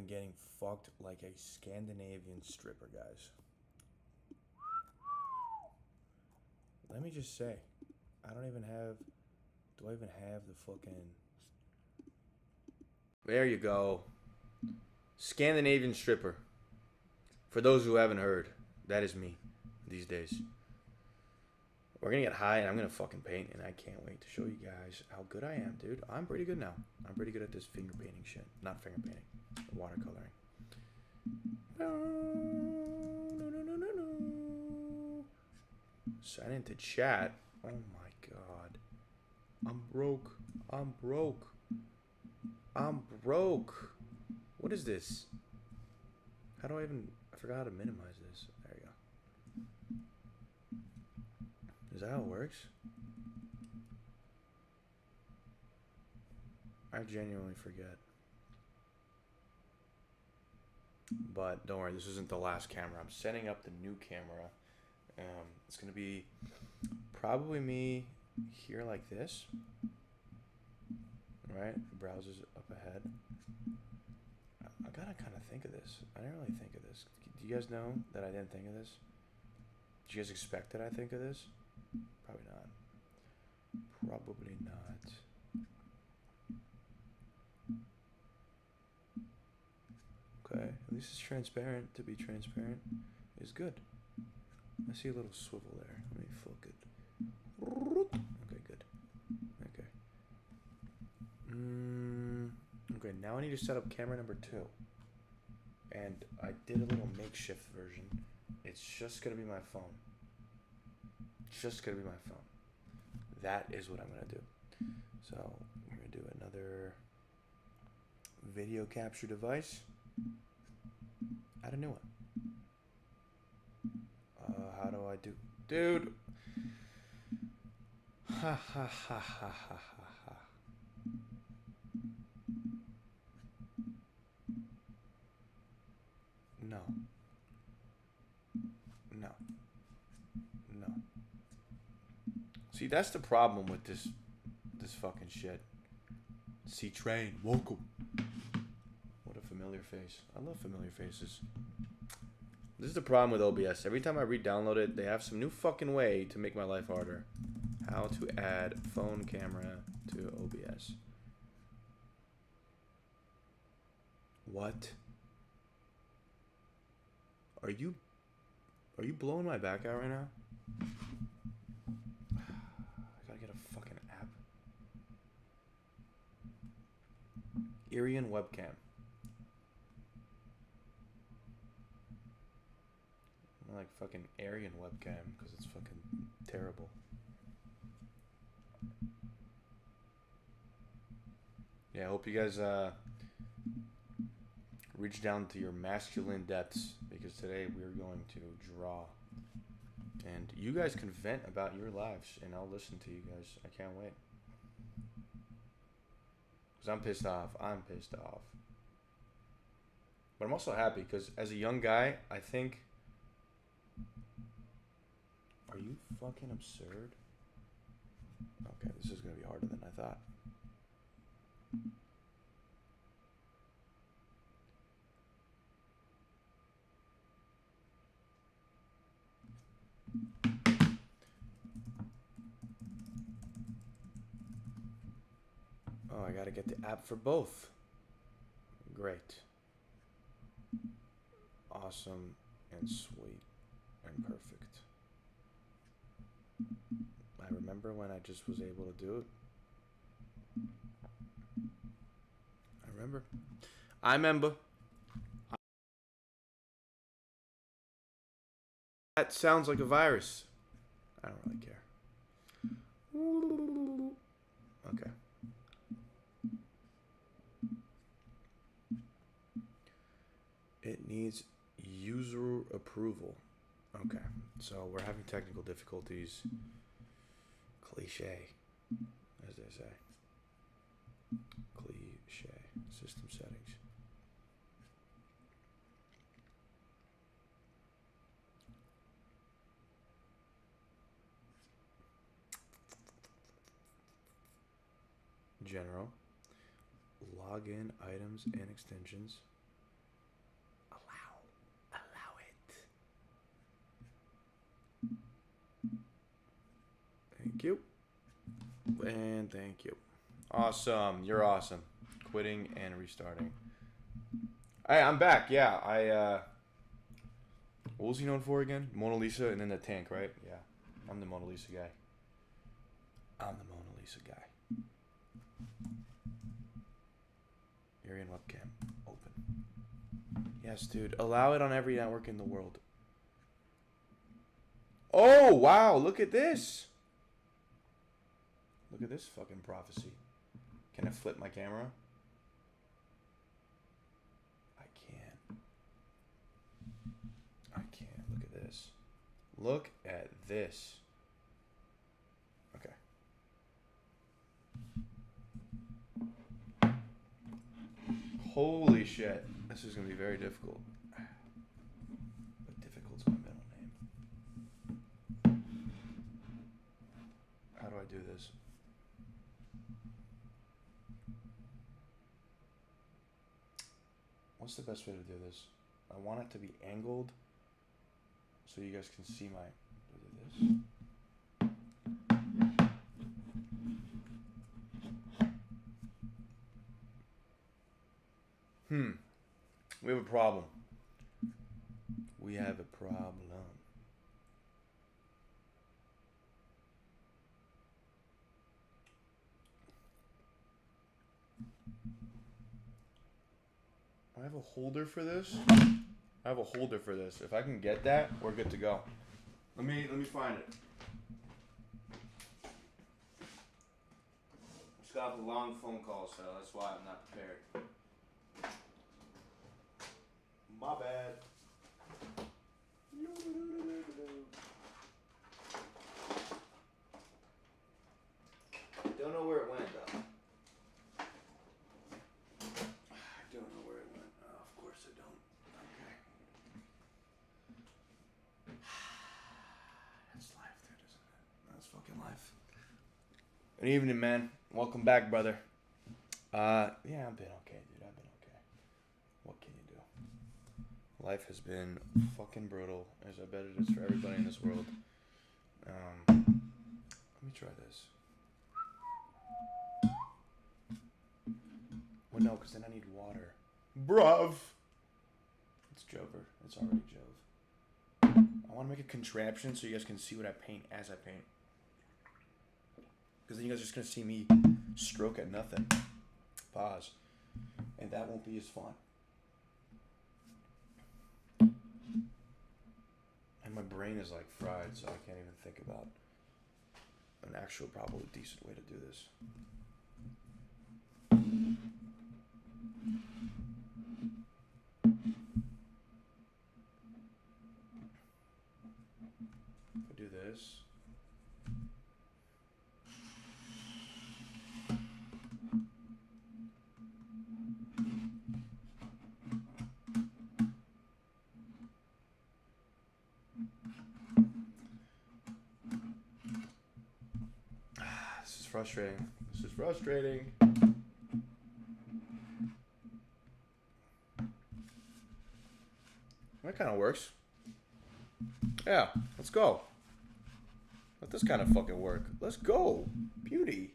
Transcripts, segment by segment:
getting fucked like a Scandinavian stripper, guys. Let me just say, I don't even have. Do I even have the fucking. There you go. Scandinavian stripper. For those who haven't heard, that is me these days. We're gonna get high and I'm gonna fucking paint, and I can't wait to show you guys how good I am, dude. I'm pretty good now. I'm pretty good at this finger painting shit. Not finger painting, watercoloring. Sign into chat. Oh my god. I'm broke. I'm broke. I'm broke. What is this? How do I even... I forgot how to minimize this. There you go. Is that how it works? I genuinely forget. But don't worry, this isn't the last camera. I'm setting up the new camera. It's going to be probably me here like this. Right? The browser's up ahead. I gotta kind of think of this. I didn't really think of this. Do you guys know that I didn't think of this? Did you guys expect that I think of this? Probably not. Probably not. Okay, at least it's transparent. To be transparent is good. I see a little swivel there. Let me flick it. Okay, good. Okay. Okay, now I need to set up camera number 2. And I did a little makeshift version. It's just going to be my phone. Just going to be my phone. That is what I'm going to do. So, we're going to do another video capture device. Add a new one. How do I do? Dude! Ha ha ha ha ha ha ha. No. No. No. See, that's the problem with this fucking shit. C-Train, welcome. What a familiar face. I love familiar faces. This is the problem with OBS. Every time I re-download it, they have some new fucking way to make my life harder. How to add phone camera to OBS. What? Are you blowing my back out right now? I gotta get a fucking app. Irian webcam. I like fucking Aryan webcam because it's fucking terrible. Yeah, I hope you guys reach down to your masculine depths, because today we're going to draw. And you guys can vent about your lives, and I'll listen to you guys. I can't wait. Because I'm pissed off. I'm pissed off. But I'm also happy because as a young guy, I think... Are you fucking absurd? Okay, this is going to be harder than I thought. Oh, I gotta get the app for both. Great. Awesome and sweet and perfect. I remember when I just was able to do it. I remember. That sounds like a virus. I don't really care. Okay. It needs user approval. Okay. So we're having technical difficulties. Cliche, as they say. Cliche. System settings. General. Login items and extensions. And thank you. Awesome. You're awesome. Quitting and restarting. Hey, I'm back. Yeah, what was he known for again? Mona Lisa and then the tank, right? Yeah. I'm the Mona Lisa guy. I'm the Mona Lisa guy. Arian webcam. Open. Yes, dude. Allow it on every network in the world. Oh, wow. Look at this. Look at this fucking prophecy. Can I flip my camera? I can. I can. Look at this. Look at this. Okay. Holy shit. This is going to be very difficult. But difficult's my middle name. How do I do this? What's the best way to do this? I want it to be angled so you guys can see my... Do this. We have a problem. We have a problem. I have a holder for this. I have a holder for this. If I can get that, we're good to go. Let me find it. Just got off a long phone call, so that's why I'm not prepared. My bad. Don't know where it went though. I don't know where it went. Oh, of course I don't. Okay. That's life, dude, isn't it? That's fucking life. Good evening, man. Welcome back, brother. Yeah, I've been okay, dude. I've been okay. What can you do? Life has been fucking brutal, as I bet it is for everybody in this world. Let me try this. Well, no, because then I need water. Bruv! It's Jover. It's already Jove. I want to make a contraption so you guys can see what I paint as I paint. Because then you guys are just going to see me stroke at nothing. Pause. And that won't be as fun. And my brain is like fried, so I can't even think about an actual, probably decent way to do this. If I do this. This is frustrating. This is frustrating. That kind of works. Yeah, let's go. Let this kind of fucking work. Let's go. Beauty.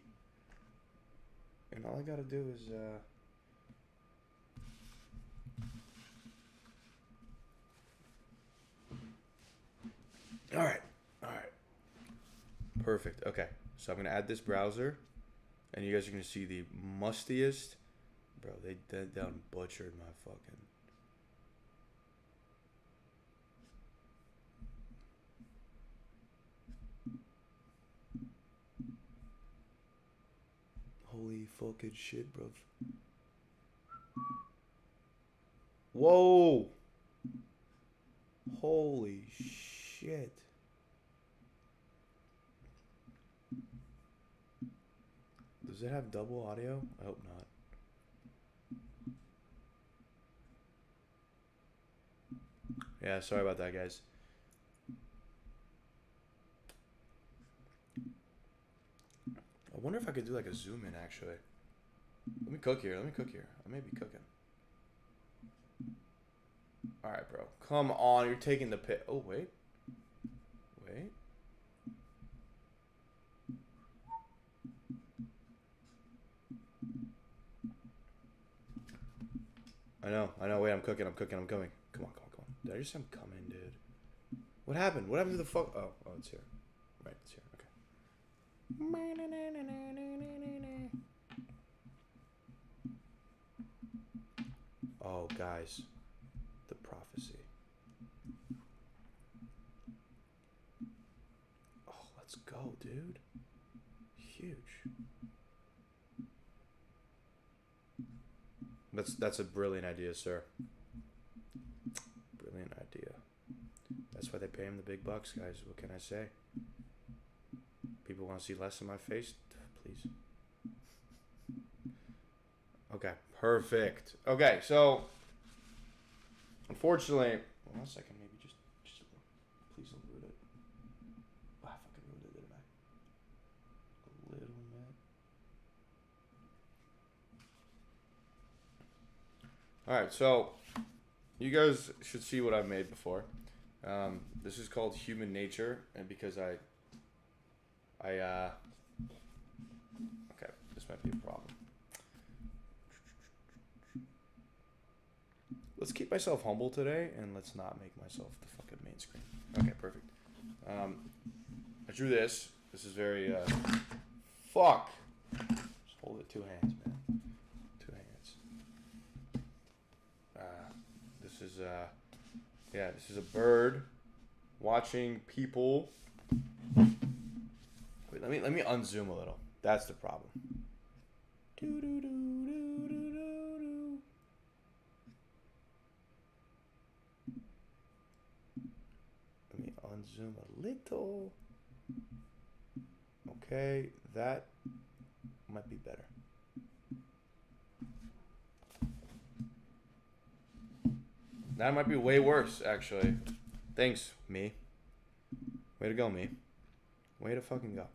And all I gotta do is, Alright. Alright. Perfect. Okay. So I'm gonna add this browser. And you guys are gonna see the mustiest. Bro, they done butchered my fucking... Holy fucking shit, bro. Whoa! Holy shit. Does it have double audio? I hope not. Yeah, sorry about that, guys. I wonder if I could do like a zoom in, actually. Let me cook here. I may be cooking. Alright, bro. Come on. You're taking the pit. Oh, wait. Wait. I know. Wait, I'm cooking. I'm coming. Come on. Did I just say I'm coming, dude? What happened? What happened to the fuck? Oh, it's here. Right, it's here. Okay. Oh, guys. The prophecy. Oh, let's go, dude. Huge. That's a brilliant idea, sir. Brilliant idea. That's why they pay him the big bucks, guys. What can I say? People want to see less of my face? Please. Okay, perfect. Okay, so unfortunately, 1 second, maybe just a little. Please don't ruin it. I fucking ruined it, didn't I? A little bit. All right, so you guys should see what I've made before. This is called Human Nature, and because okay, this might be a problem. Let's keep myself humble today, and let's not make myself the fucking main screen. Okay, perfect. I drew this. This is very, fuck. Just hold it 2 hands, man. 2 hands. This is, yeah, this is a bird watching people. Wait, let me unzoom a little. That's the problem. Let me unzoom a little. Okay, that might be better. That might be way worse, actually. Thanks, me. Way to go, me. Way to fucking go.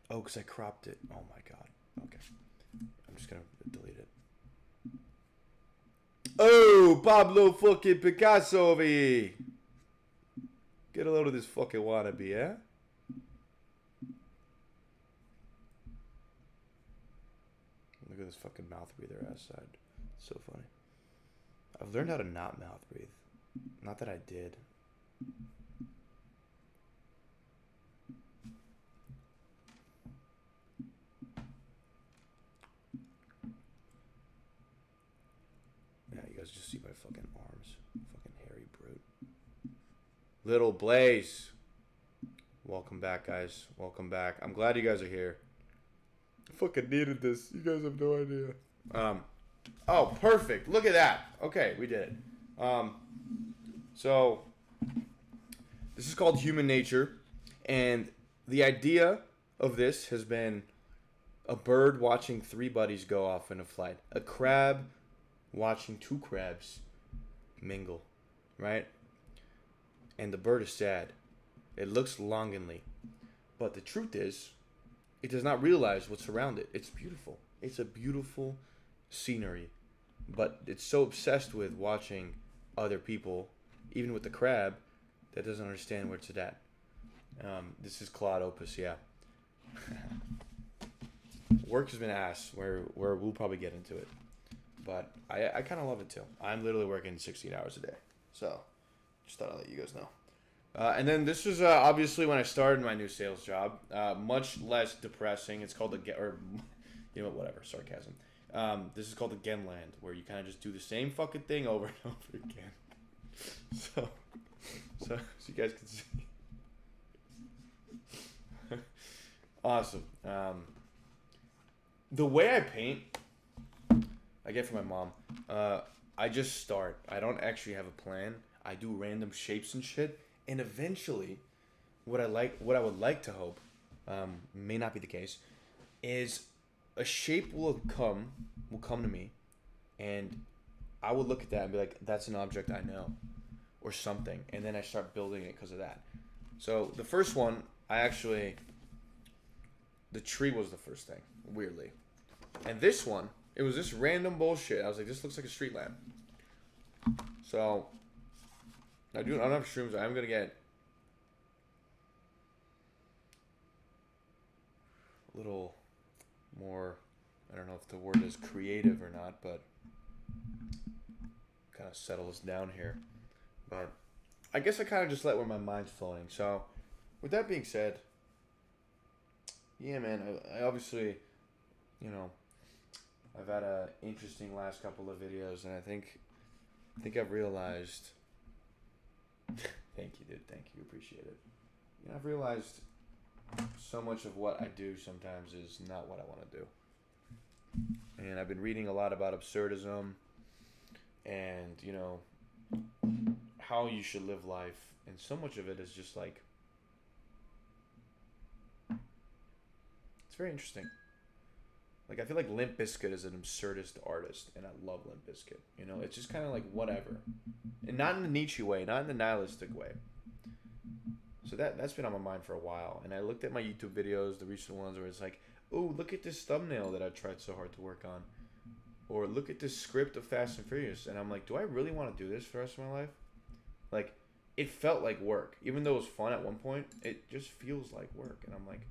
Oh, because I cropped it. Oh my god. Okay. I'm just gonna delete it. Oh, Pablo fucking Picasso over here. Get a load of this fucking wannabe, yeah? Look at this fucking mouth breather ass side. It's so funny. I've learned how to not mouth breathe. Not that I did. Yeah, you guys just see my fucking arms. Fucking hairy brute. Little Blaze. Welcome back, guys. Welcome back. I'm glad you guys are here. I fucking needed this. You guys have no idea. Oh, perfect. Look at that. Okay, we did it. So this is called Human Nature, and the idea of this has been a bird watching 3 buddies go off in a flight, a crab watching 2 crabs mingle, right? And the bird is sad. It looks longingly, but the truth is, it does not realize what's around it. It's beautiful. It's a beautiful scenery, but it's so obsessed with watching other people, even with the crab, that doesn't understand where it's at. This is Claude Opus, yeah. Work has been ass, where we'll probably get into it. But I kind of love it too. I'm literally working 16 hours a day. So, just thought I'd let you guys know. And then this is obviously when I started my new sales job. Much less depressing. It's called you know what, whatever, sarcasm. This is called the Genland, where you kind of just do the same fucking thing over and over again. So you guys can see. Awesome. The way I paint, I get from my mom. I just start. I don't actually have a plan. I do random shapes and shit, and eventually, what I would like to hope, may not be the case, is a shape will come to me, and I will look at that and be like, that's an object I know, or something, and then I start building it because of that. So the first one, the tree was the first thing, weirdly. And this one, it was just random bullshit. I was like, this looks like a street lamp. So, I don't have shrooms. I'm going to get a little more, I don't know if the word is creative or not, but kind of settle us down here. But I guess I kind of just let where my mind's flowing. So, with that being said, yeah, man, I obviously, you know, I've had a interesting last couple of videos, and I think I've realized. Thank you, dude. Thank you. Appreciate it. You know, I've realized so much of what I do sometimes is not what I want to do. And I've been reading a lot about absurdism and, you know, how you should live life. And so much of it is just like, it's very interesting. Like, I feel like Limp Bizkit is an absurdist artist, and I love Limp Bizkit. You know, it's just kind of like whatever. And not in the Nietzsche way, not in the nihilistic way. So that's been on my mind for a while. And I looked at my YouTube videos, the recent ones, where it's like, oh, look at this thumbnail that I tried so hard to work on. Or look at this script of Fast and Furious. And I'm like, do I really want to do this for the rest of my life? Like, it felt like work. Even though it was fun at one point, it just feels like work. And I'm like,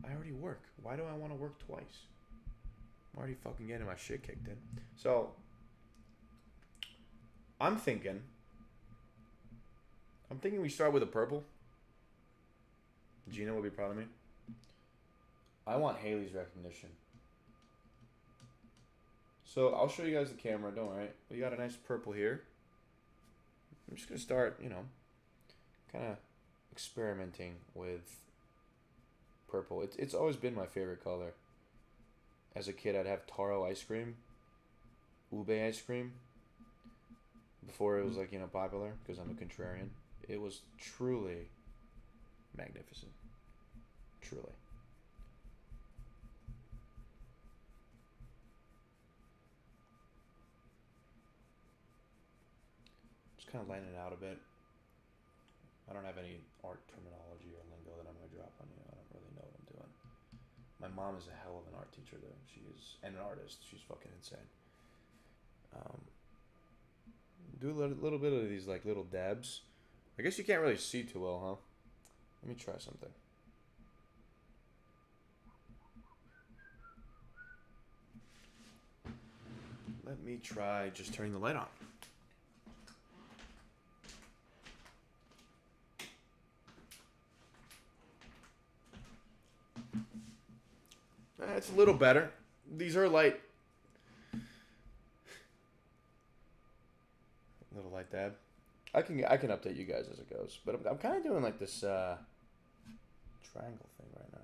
I already work. Why do I want to work twice? I'm already fucking getting my shit kicked in. So, I'm thinking we start with a purple. Gina will be proud of me. I want Haley's recognition. So I'll show you guys the camera, don't worry. We got a nice purple here. I'm just going to start, you know, kind of experimenting with purple. It's always been my favorite color. As a kid, I'd have taro ice cream, ube ice cream, before it was like, you know, popular, because I'm a contrarian. It was truly magnificent. Truly. Just kind of laying it out a bit. I don't have any art terminology or lingo that I'm going to drop on you. I don't really know what I'm doing. My mom is a hell of an art teacher, though. She is, and an artist. She's fucking insane. Do a little bit of these, like, little dabs. I guess you can't really see too well, huh? Let me try something. Let me try just turning the light on. It's a little better. These are light. Little light dab. I can update you guys as it goes, but I'm kind of doing like this triangle thing right now.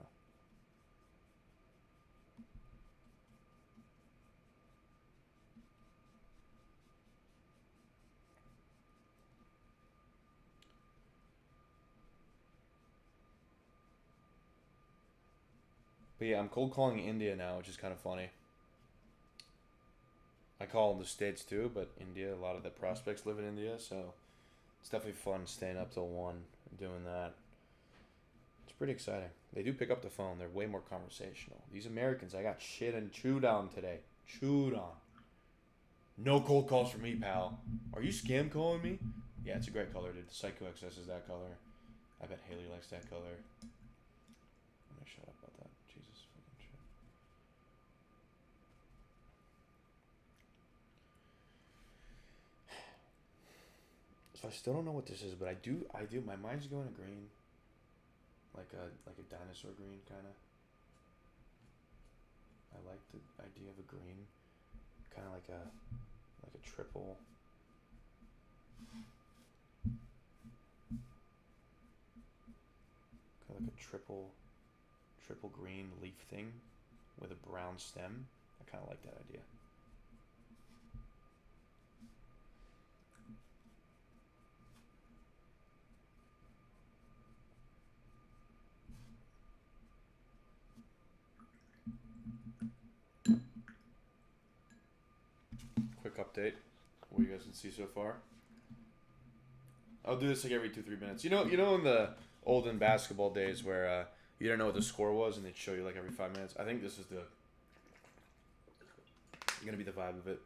But yeah, I'm cold calling India now, which is kind of funny. I call them the States too, but India, a lot of the prospects live in India, so it's definitely fun staying up till 1 and doing that. It's pretty exciting. They do pick up the phone. They're way more conversational. These Americans, I got shit and chewed on today. Chewed on. No cold calls for me, pal. Are you scam calling me? Yeah, it's a great color, dude. Psycho XS is that color. I bet Haley likes that color. I'm gonna shut up about that. Jesus fucking shit. So I still don't know what this is, but I do. My mind's going to green, like a dinosaur green kind of. I like the idea of a green, kind of like a triple. Kind of like a triple green leaf thing with a brown stem. I kind of like that idea. Quick update. What you guys can see so far. I'll do this like every 2-3 minutes. You know in the olden basketball days where you don't know what the score was and they'd show you like every 5 minutes. I think this is gonna be the vibe of it.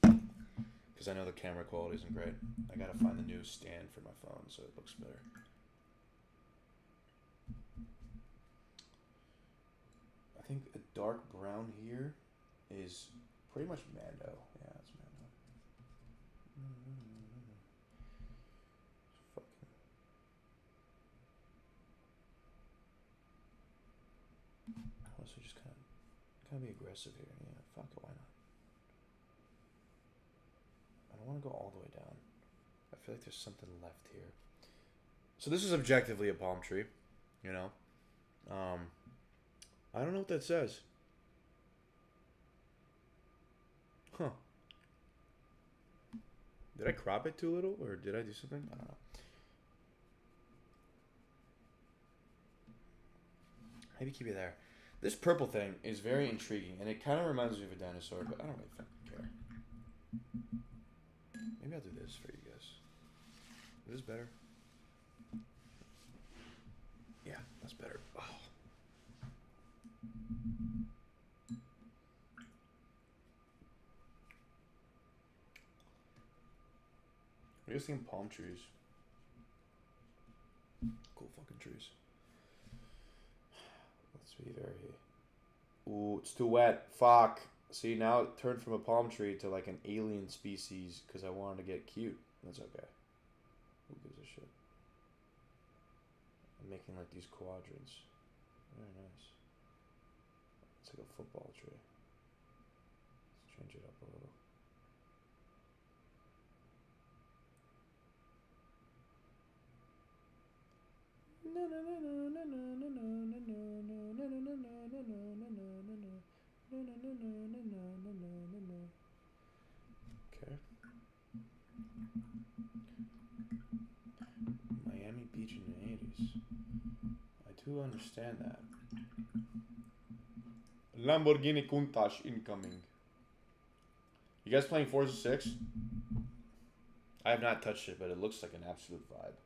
Because I know the camera quality isn't great. I gotta find the new stand for my phone so it looks better. I think a dark brown here is pretty much Mando. Yeah, it's Mando. Fucking. I also just kind of be aggressive here. Yeah, fuck it. Why not? I don't want to go all the way down. I feel like there's something left here. So this is objectively a palm tree, you know. I don't know what that says. Huh. Did I crop it too little, or did I do something? I don't know. Maybe keep it there. This purple thing is very intriguing, and it kind of reminds me of a dinosaur, but I don't really fucking care. Maybe I'll do this for you guys. Is this better? Yeah, that's better. Oh. What do you guys think of palm trees? Cool fucking trees. Let's be very... Ooh, it's too wet. Fuck. See, now it turned from a palm tree to like an alien species because I wanted to get cute. That's okay. Who gives a shit? I'm making like these quadrants. Very nice. It's like a football tree. Let's change it up a little. Okay. Miami Beach in the 80s. I do understand that. Lamborghini Countach incoming. You guys playing Forza 6? I have not touched it, but it looks like an absolute vibe.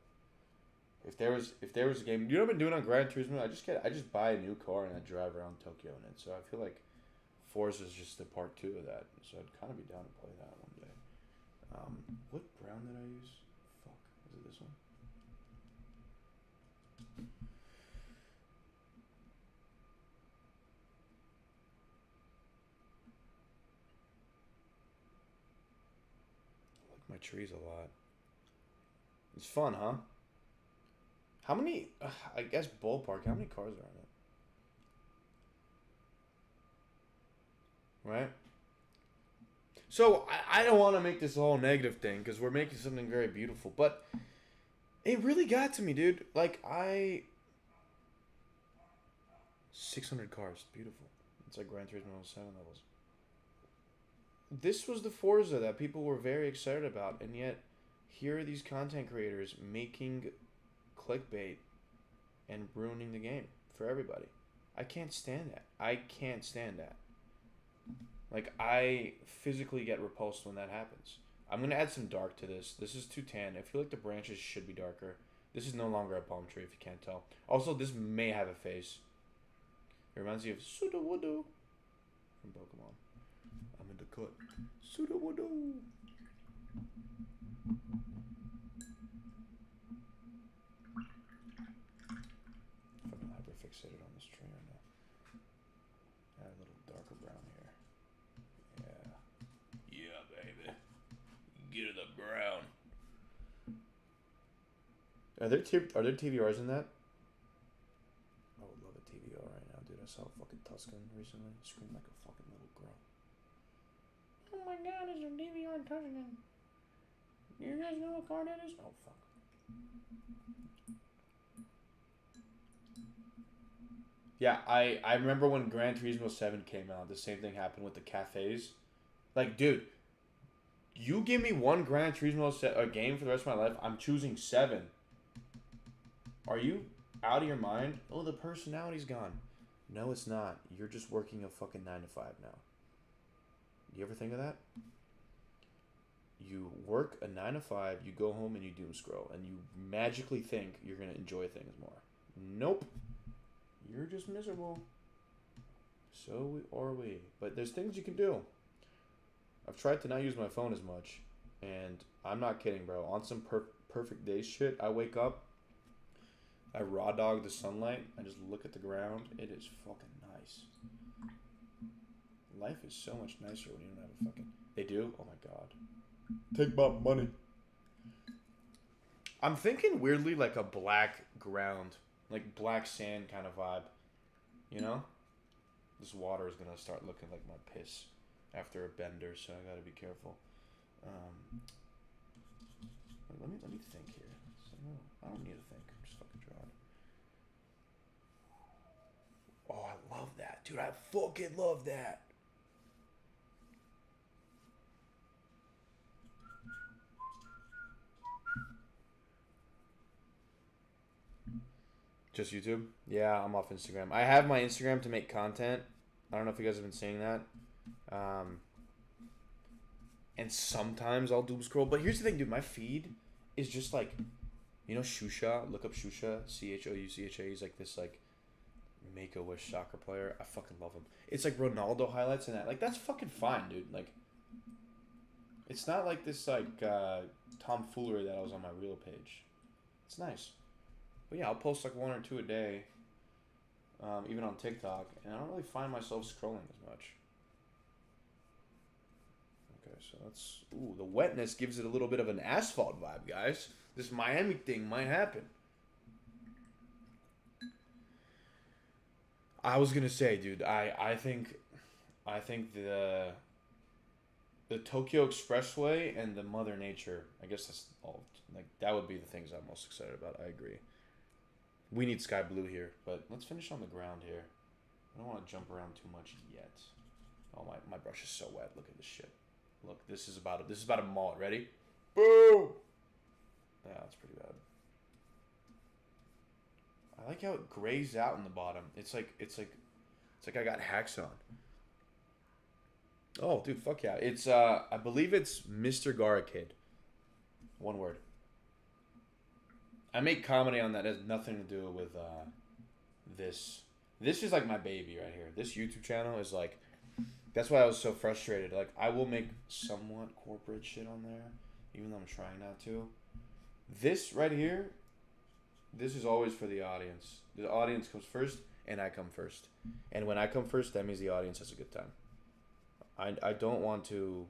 If there was a game, you know what I've been doing on Gran Turismo? I just buy a new car and I drive around Tokyo in it. So I feel like Forza is just the part 2 of that. So I'd kind of be down to play that one day. What brown did I use? Fuck, was it this one? I like my trees a lot. It's fun, huh? How many? I guess ballpark. How many cars are in it? Right. So I don't want to make this a whole negative thing because we're making something very beautiful, but it really got to me, dude. Like 600 cars, beautiful. It's like Gran Turismo 7 levels. This was the Forza that people were very excited about, and yet here are these content creators making clickbait and ruining the game for everybody. I can't stand that. I can't stand that. Like, I physically get repulsed when that happens. I'm going to add some dark to this. This is too tan. I feel like the branches should be darker. This is no longer a palm tree, if you can't tell. Also, this may have a face. It reminds me of Sudowoodo from Pokemon. I'm in the cut. Sudowoodo. Fucking hyperfixated on this tree right now. Add a little darker brown here. Yeah, baby. Get to the brown. Are there TVRs in that? I would love a TVR right now, dude. I saw a fucking Tuscan recently. Screamed like a fucking little girl. Oh my god, there's a DVR Tuscan. You guys know what car that is? Oh, fuck. Yeah, I remember when Gran Turismo 7 came out, the same thing happened with the cafes. Like, dude, you give me one Gran Turismo game for the rest of my life, I'm choosing 7. Are you out of your mind? Oh, the personality's gone. No, it's not. You're just working a fucking 9 to 5 now. You ever think of that? You work a 9 to 5, you go home and you doom scroll, and you magically think you're going to enjoy things more. Nope. You're just miserable. So are we. But there's things you can do. I've tried to not use my phone as much, and I'm not kidding, bro. On some perfect day shit, I wake up, I raw dog the sunlight, I just look at the ground. It is fucking nice. Life is so much nicer when you don't have a fucking... They do? Oh my god. Take my money. I'm thinking weirdly like a black ground. Like black sand kind of vibe. You know? This water is going to start looking like my piss after a bender, so I got to be careful. Let me think here. So, no, I don't need to think. I'm just fucking drawing. Oh, I love that. Dude, I fucking love that. Just YouTube? Yeah, I'm off Instagram. I have my Instagram to make content. I don't know if you guys have been seeing that. And sometimes I'll doom scroll. But here's the thing, dude. My feed is just like, you know, Shusha. Look up Shusha. Choucha. He's like this like Make-A-Wish soccer player. I fucking love him. It's like Ronaldo highlights and that. Like that's fucking fine, dude. Like, it's not like this like tomfoolery that I was on my real page. It's nice. But yeah, I'll post like 1 or 2 a day, even on TikTok, and I don't really find myself scrolling as much. Okay, so that's... Ooh, the wetness gives it a little bit of an asphalt vibe, guys. This Miami thing might happen. I was gonna say, dude, I think the Tokyo Expressway and the Mother Nature, I guess that's all, like, that would be the things I'm most excited about. I agree. We need sky blue here, but let's finish on the ground here. I don't want to jump around too much yet. Oh, my brush is so wet. Look at this shit. Look, this is about a mullet. Ready? Boom! Yeah, that's pretty bad. I like how it grays out in the bottom. It's like I got hacks on. Oh, dude, fuck yeah. It's I believe it's Mr. Gara Kid. One word. I make comedy on that. It has nothing to do with this. This is like my baby right here. This YouTube channel is like, that's why I was so frustrated. Like, I will make somewhat corporate shit on there, even though I'm trying not to. This right here, this is always for the audience. The audience comes first, and I come first. And when I come first, that means the audience has a good time. I don't want to...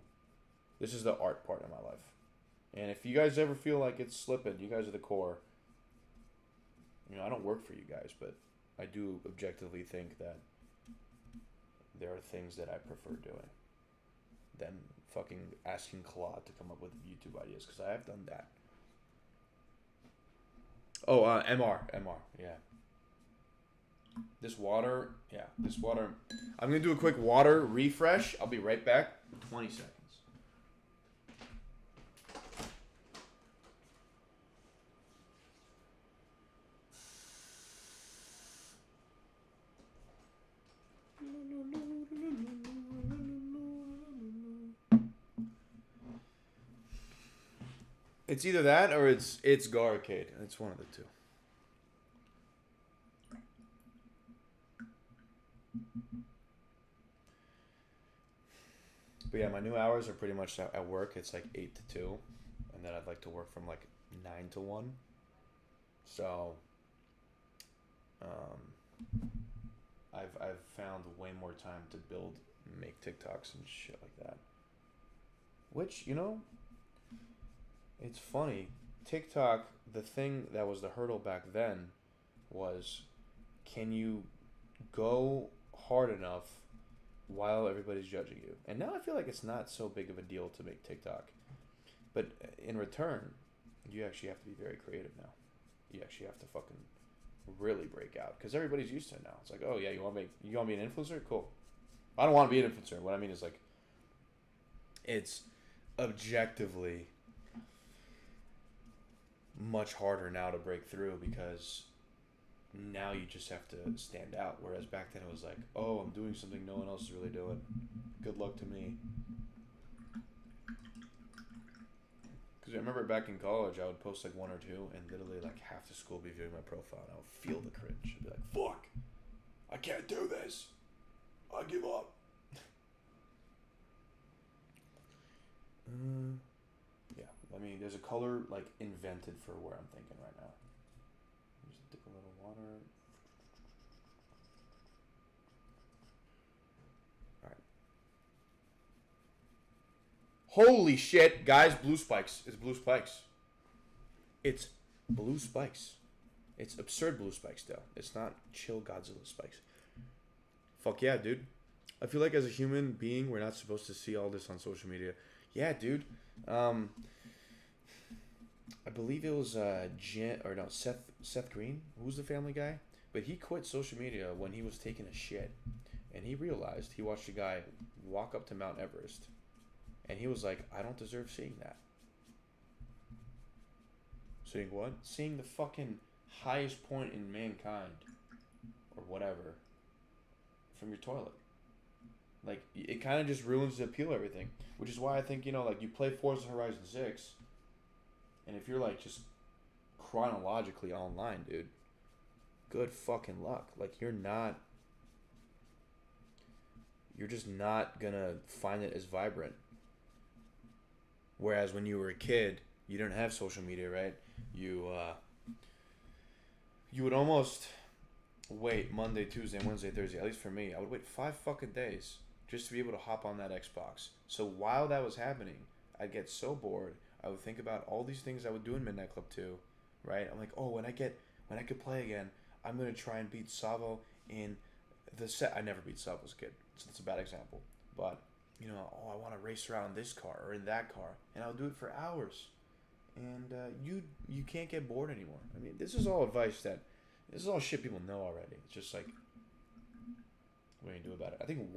This is the art part of my life. And if you guys ever feel like it's slipping, you guys are the core. You know, I don't work for you guys, but I do objectively think that there are things that I prefer doing than fucking asking Claude to come up with YouTube ideas, because I have done that. Oh, MR, yeah. This water. I'm going to do a quick water refresh. I'll be right back. 20 seconds. It's either that or it's Garcade. It's one of the two. But yeah, my new hours are pretty much at work. It's like 8 to 2. And then I'd like to work from like 9 to 1. So, I've found way more time to make TikToks and shit like that. Which, you know, it's funny. TikTok, the thing that was the hurdle back then was, can you go hard enough while everybody's judging you? And now I feel like it's not so big of a deal to make TikTok. But in return, you actually have to be very creative now. You actually have to fucking really break out, because everybody's used to it now. It's like, oh yeah, you want to be an influencer? Cool. I don't want to be an influencer. What I mean is, like, it's objectively much harder now to break through, because now you just have to stand out. Whereas back then it was like, oh, I'm doing something no one else is really doing. Good luck to me. Because I remember back in college, I would post like 1 or 2, and literally like half the school would be viewing my profile, and I would feel the cringe. I'd be like, fuck, I can't do this. I give up. Yeah, I mean, there's a color like invented for where I'm thinking right now. Just dip a little water. Alright. Holy shit, guys! Blue spikes. It's blue spikes. It's blue spikes. It's absurd blue spikes though. It's not chill Godzilla spikes. Fuck yeah, dude. I feel like as a human being, we're not supposed to see all this on social media. Yeah, dude. I believe it was Seth Green, who's the Family Guy, but he quit social media when he was taking a shit, and he realized he watched a guy walk up to Mount Everest, and he was like, I don't deserve seeing that. Seeing what? Seeing the fucking highest point in mankind, or whatever, from your toilet. Like, it kind of just ruins the appeal of everything, which is why I think, like, you play Forza Horizon 6, and if you're, like, just chronologically online, dude, good fucking luck. Like, you're just not gonna find it as vibrant. Whereas when you were a kid, you didn't have social media, right? You would almost wait Monday, Tuesday, Wednesday, Thursday. At least for me, I would wait 5 fucking days just to be able to hop on that Xbox. So while that was happening, I'd get so bored. I would think about all these things I would do in Midnight Club 2, right? I'm like, oh, when I could play again, I'm gonna try and beat Savo in the set. I never beat Savo as a kid, so that's a bad example. But I want to race around this car or in that car, and I'll do it for hours. And you can't get bored anymore. I mean, this is all shit people know already. It's just like, what do you do about it? I think if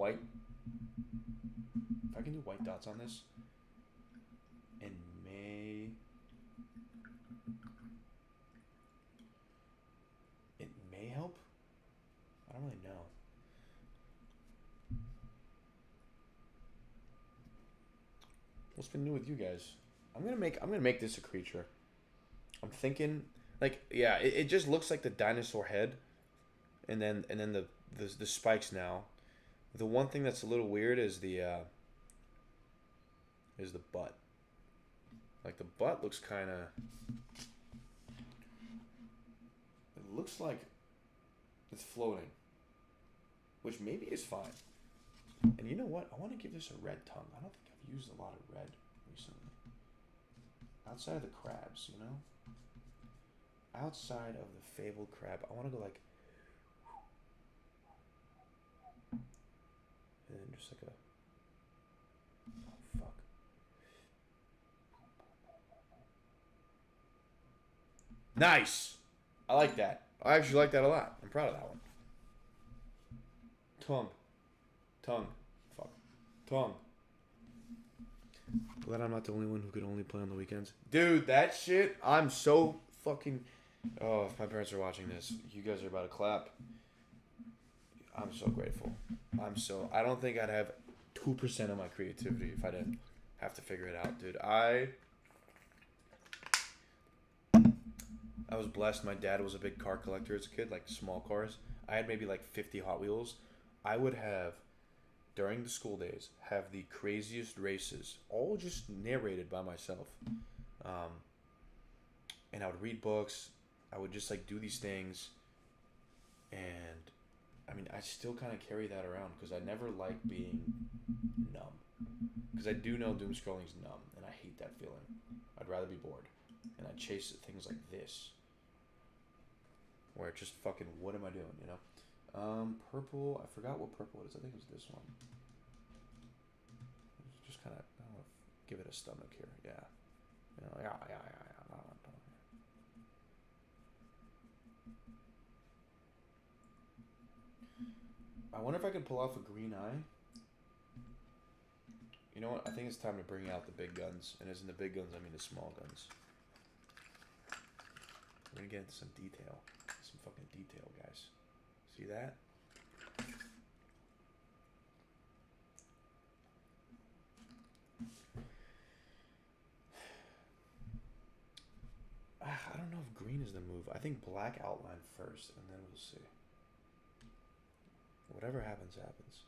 I can do white dots on this, it may help. I don't really know. What's been new with you guys? I'm gonna make this a creature. I'm thinking, like, yeah, it just looks like the dinosaur head, and then the spikes now. The one thing that's a little weird is the butt. Like, the butt looks kind of. It looks like it's floating, which maybe is fine. And you know what? I want to give this a red tongue. I don't think I've used a lot of red recently. Outside of the crabs, Outside of the fabled crab, I want to go like. And then just like a. Oh, fuck. Nice! I like that. I actually like that a lot. I'm proud of that one. Tongue. Fuck. Tongue. Glad I'm not the only one who could only play on the weekends. Dude, that shit, I'm so fucking... Oh, if my parents are watching this, you guys are about to clap. I'm so grateful. I don't think I'd have 2% of my creativity if I didn't have to figure it out, dude. I was blessed. My dad was a big car collector as a kid, like small cars. I had maybe like 50 Hot Wheels. I would have, during the school days, have the craziest races, all just narrated by myself. And I would read books. I would just like do these things. And I mean, I still kind of carry that around because I never like being numb. Because I do know doom scrolling is numb, and I hate that feeling. I'd rather be bored. And I chase things like this. Where it just fucking, what am I doing, Purple, I forgot what purple it is. I think it was this one. Just kind of, I don't know, give it a stomach here. Yeah. Yeah. I wonder if I could pull off a green eye. You know what? I think it's time to bring out the big guns. And as in the big guns, I mean the small guns. We're gonna get into some detail. Some fucking detail, guys. See that? I don't know if green is the move. I think black outline first, and then we'll see. Whatever happens, happens.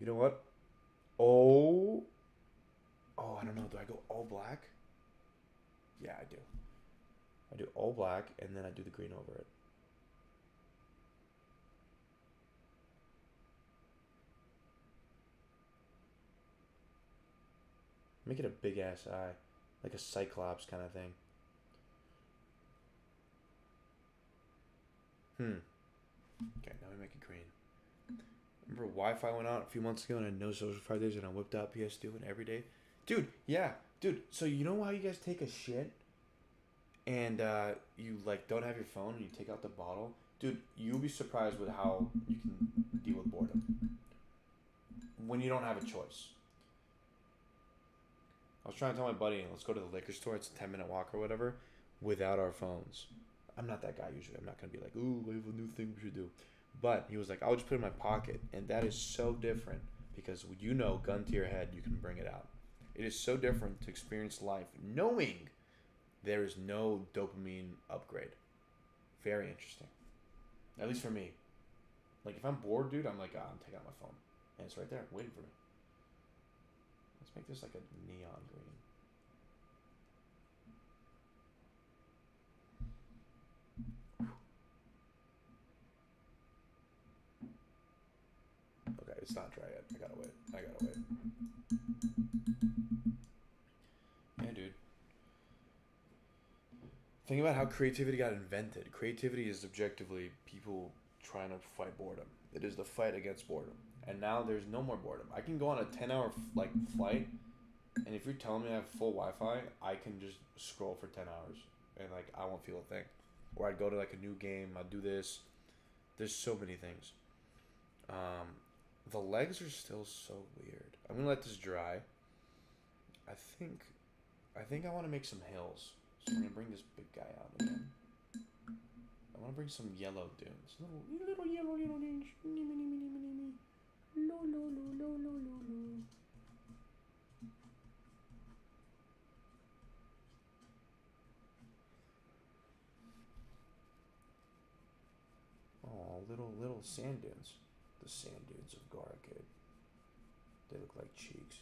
You know what? Oh, I don't know. Do I go all black? Yeah, I do. I do all black, and then I do the green over it. Make it a big ass eye, like a cyclops kind of thing. Okay, now we make it green. Remember Wi-Fi went out a few months ago and I had no social Fridays and I whipped out PS2 and every day? Dude, yeah. Dude, so you know how you guys take a shit and you like don't have your phone and you take out the bottle? Dude, you'll be surprised with how you can deal with boredom when you don't have a choice. I was trying to tell my buddy, let's go to the liquor store. It's a 10-minute walk or whatever, without our phones. I'm not that guy usually. I'm not gonna be like, ooh, we have a new thing we should do. But he was like, I'll just put it in my pocket, and that is so different because gun to your head, you can bring it out. It is so different to experience life knowing there is no dopamine upgrade. Very interesting. At least for me. Like if I'm bored, dude, I'm like, I'm taking out my phone, and it's right there, waiting for me. Let's make this like a neon green. Okay, it's not dry yet. I gotta wait. Yeah, dude. Think about how creativity got invented. Creativity is objectively people trying to fight boredom. It is the fight against boredom. And now there's no more boredom. I can go on a 10-hour flight, and if you're telling me I have full Wi-Fi, I can just scroll for 10 hours, and like I won't feel a thing. Or I'd go to like a new game. I'd do this. There's so many things. The legs are still so weird. I'm gonna let this dry. I think I want to make some hills. So I'm gonna bring this big guy out again. I want to bring some yellow dunes. Little yellow dunes. Lo, lo, lo, lo, lo, lo, lo. Oh, little sand dunes. The sand dunes of Garricade. They look like cheeks.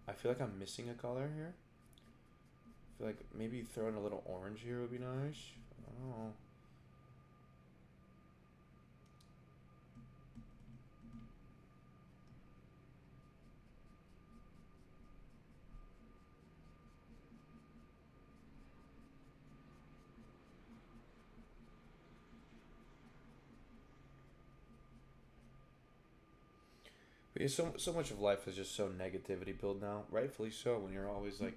I feel like I'm missing a color here. I feel like maybe throwing a little orange here would be nice. I don't know. But yeah, so much of life is just so negativity built now, rightfully so. When you're always like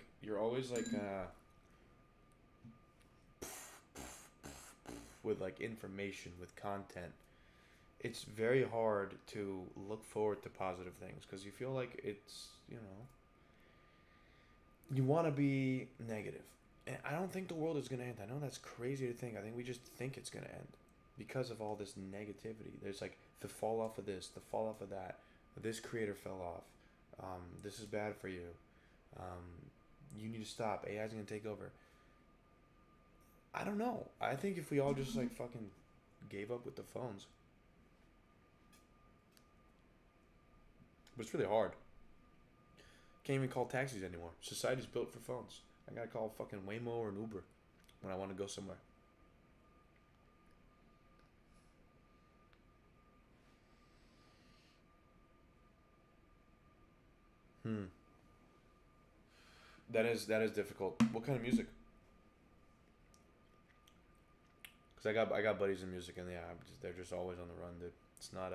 with like information, with content, it's very hard to look forward to positive things because you feel like it's you want to be negative. And I don't think the world is gonna end. I know that's crazy to think. I think we just think it's gonna end because of all this negativity. There's like the fall off of this, the fall off of that. This creator fell off. This is bad for you. You need to stop. AI's gonna take over. I don't know. I think if we all just like fucking gave up with the phones, but it's really hard. Can't even call taxis anymore. Society's built for phones. I gotta call fucking Waymo or an Uber when I want to go somewhere. Hmm. That is difficult. What kind of music? Cause I got buddies in music and yeah, they're just always on the run, dude. It's not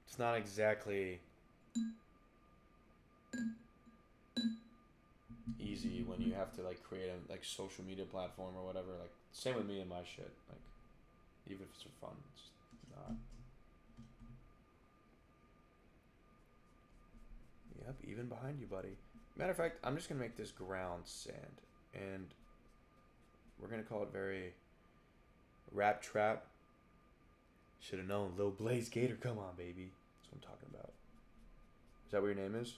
it's not exactly easy when you have to like create a like social media platform or whatever. Like same with me and my shit. Like even if it's for fun, it's not. Yep, even behind you, buddy. Matter of fact, I'm just gonna make this ground sand, and we're gonna call it very rap trap. Should have known, Lil Blaze Gator. Come on, baby. That's what I'm talking about. Is that what your name is?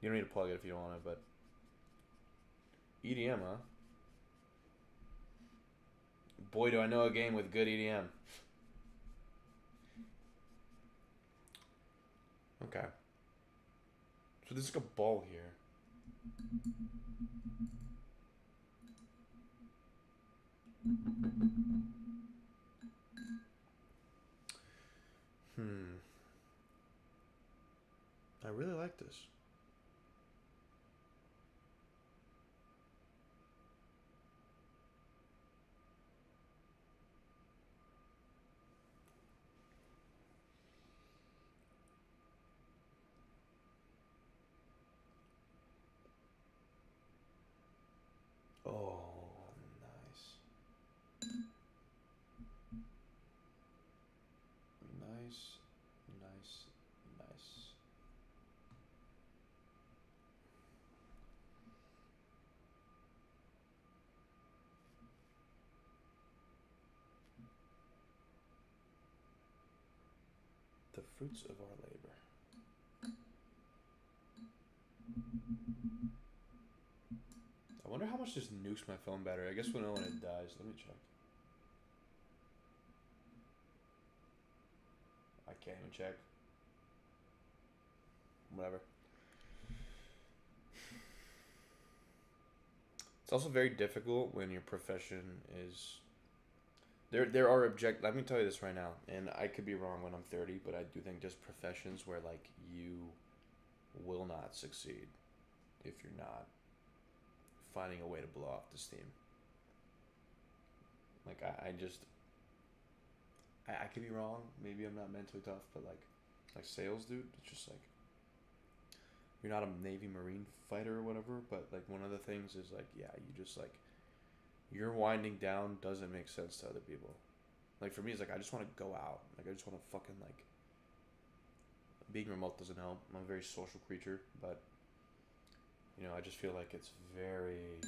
You don't need to plug it if you don't want it, but EDM, huh? Boy, do I know a game with good EDM. Okay. So there's like a ball here. I really like this. Oh, nice. Nice, nice, nice. The fruits of our labor. I wonder how much this nukes my phone battery. I guess we'll know when it dies. Let me check. I can't even check. Whatever. It's also very difficult when your profession is there are object. Let me tell you this right now, and I could be wrong when I'm 30, but I do think there's professions where like you will not succeed if you're not finding a way to blow off the steam. Like I just I could be wrong. Maybe I'm not mentally tough, but like sales, dude. It's just like you're not a Navy Marine fighter or whatever. But like one of the things is like yeah, you just like your winding down doesn't make sense to other people. Like for me, it's like I just want to go out. Like I just want to fucking like being remote doesn't help. I'm a very social creature, but you know I just feel like it's very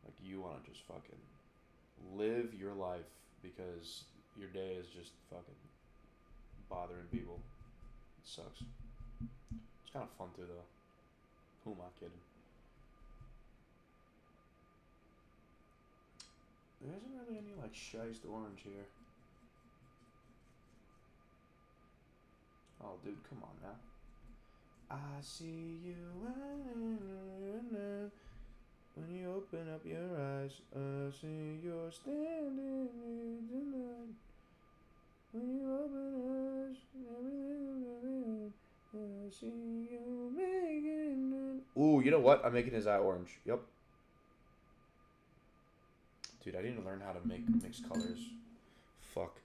like you want to just fucking live your life because your day is just fucking bothering people. It sucks. It's kind of fun too, though. Who am I kidding? There isn't really any like shiced orange here. Oh, dude, come on now. I see you when you open up your eyes. I see you're standing here tonight. When you open eyes, everything I see you making it. Ooh, you know what? I'm making his eye orange. Yep. Dude, I didn't learn how to make mix colors. Fuck.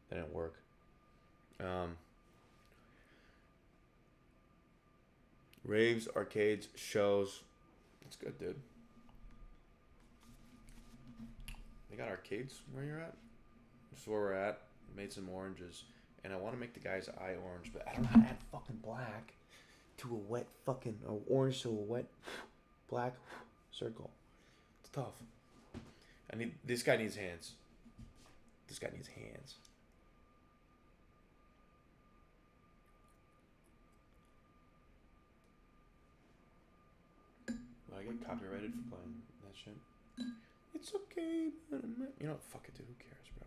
That didn't work. Raves, arcades, shows. That's good, dude. They got arcades where you're at? This is where we're at. Made some oranges. And I want to make the guy's eye orange, but I don't know how to add fucking black to a wet fucking, or orange to a wet black circle. It's tough. This guy needs hands. This guy needs hands. Will I get copyrighted for playing that shit? It's okay, but you know what? Fuck it, dude. Who cares, bro?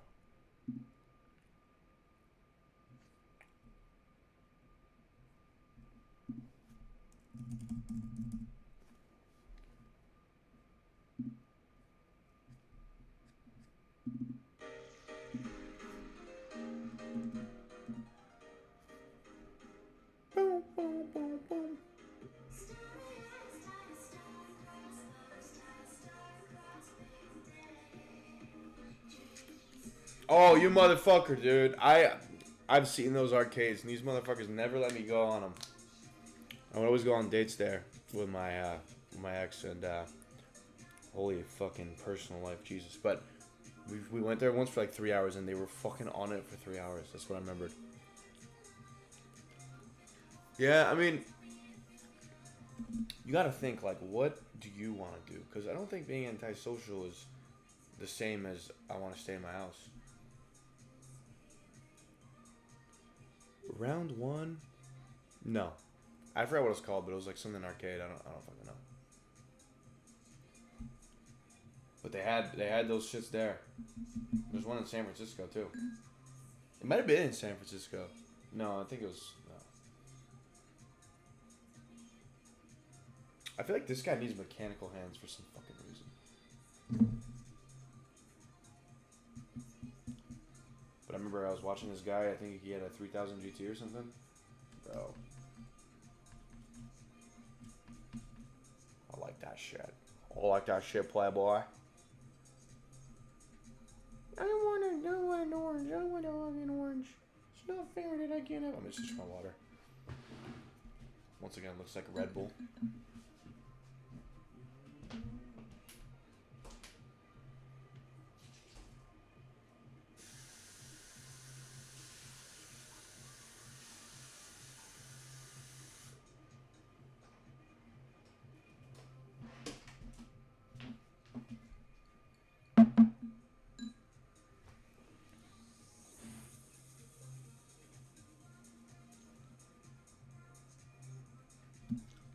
Boom, boom, boom, boom. Oh, you motherfucker, dude. I've seen those arcades, and these motherfuckers never let me go on them. I would always go on dates there with my ex, and holy fucking personal life, Jesus. But we went there once for like 3 hours, and they were fucking on it for 3 hours. That's what I remembered. Yeah, I mean, you gotta think, like, what do you want to do? Because I don't think being antisocial is the same as I want to stay in my house. Round one? No. I forgot what it was called, but it was like something arcade. I don't fucking know. But they had those shits there. There's one in San Francisco too. It might have been in San Francisco. No, I think it was no. I feel like this guy needs mechanical hands for some fucking reason. But I remember I was watching this guy, I think he had a 3000 GT or something. Bro. I like that shit. I like that shit, playboy. I don't want an orange. I don't want an orange. It's not fair that I can't have. I'm just switching my water. Once again, it looks like a Red Bull.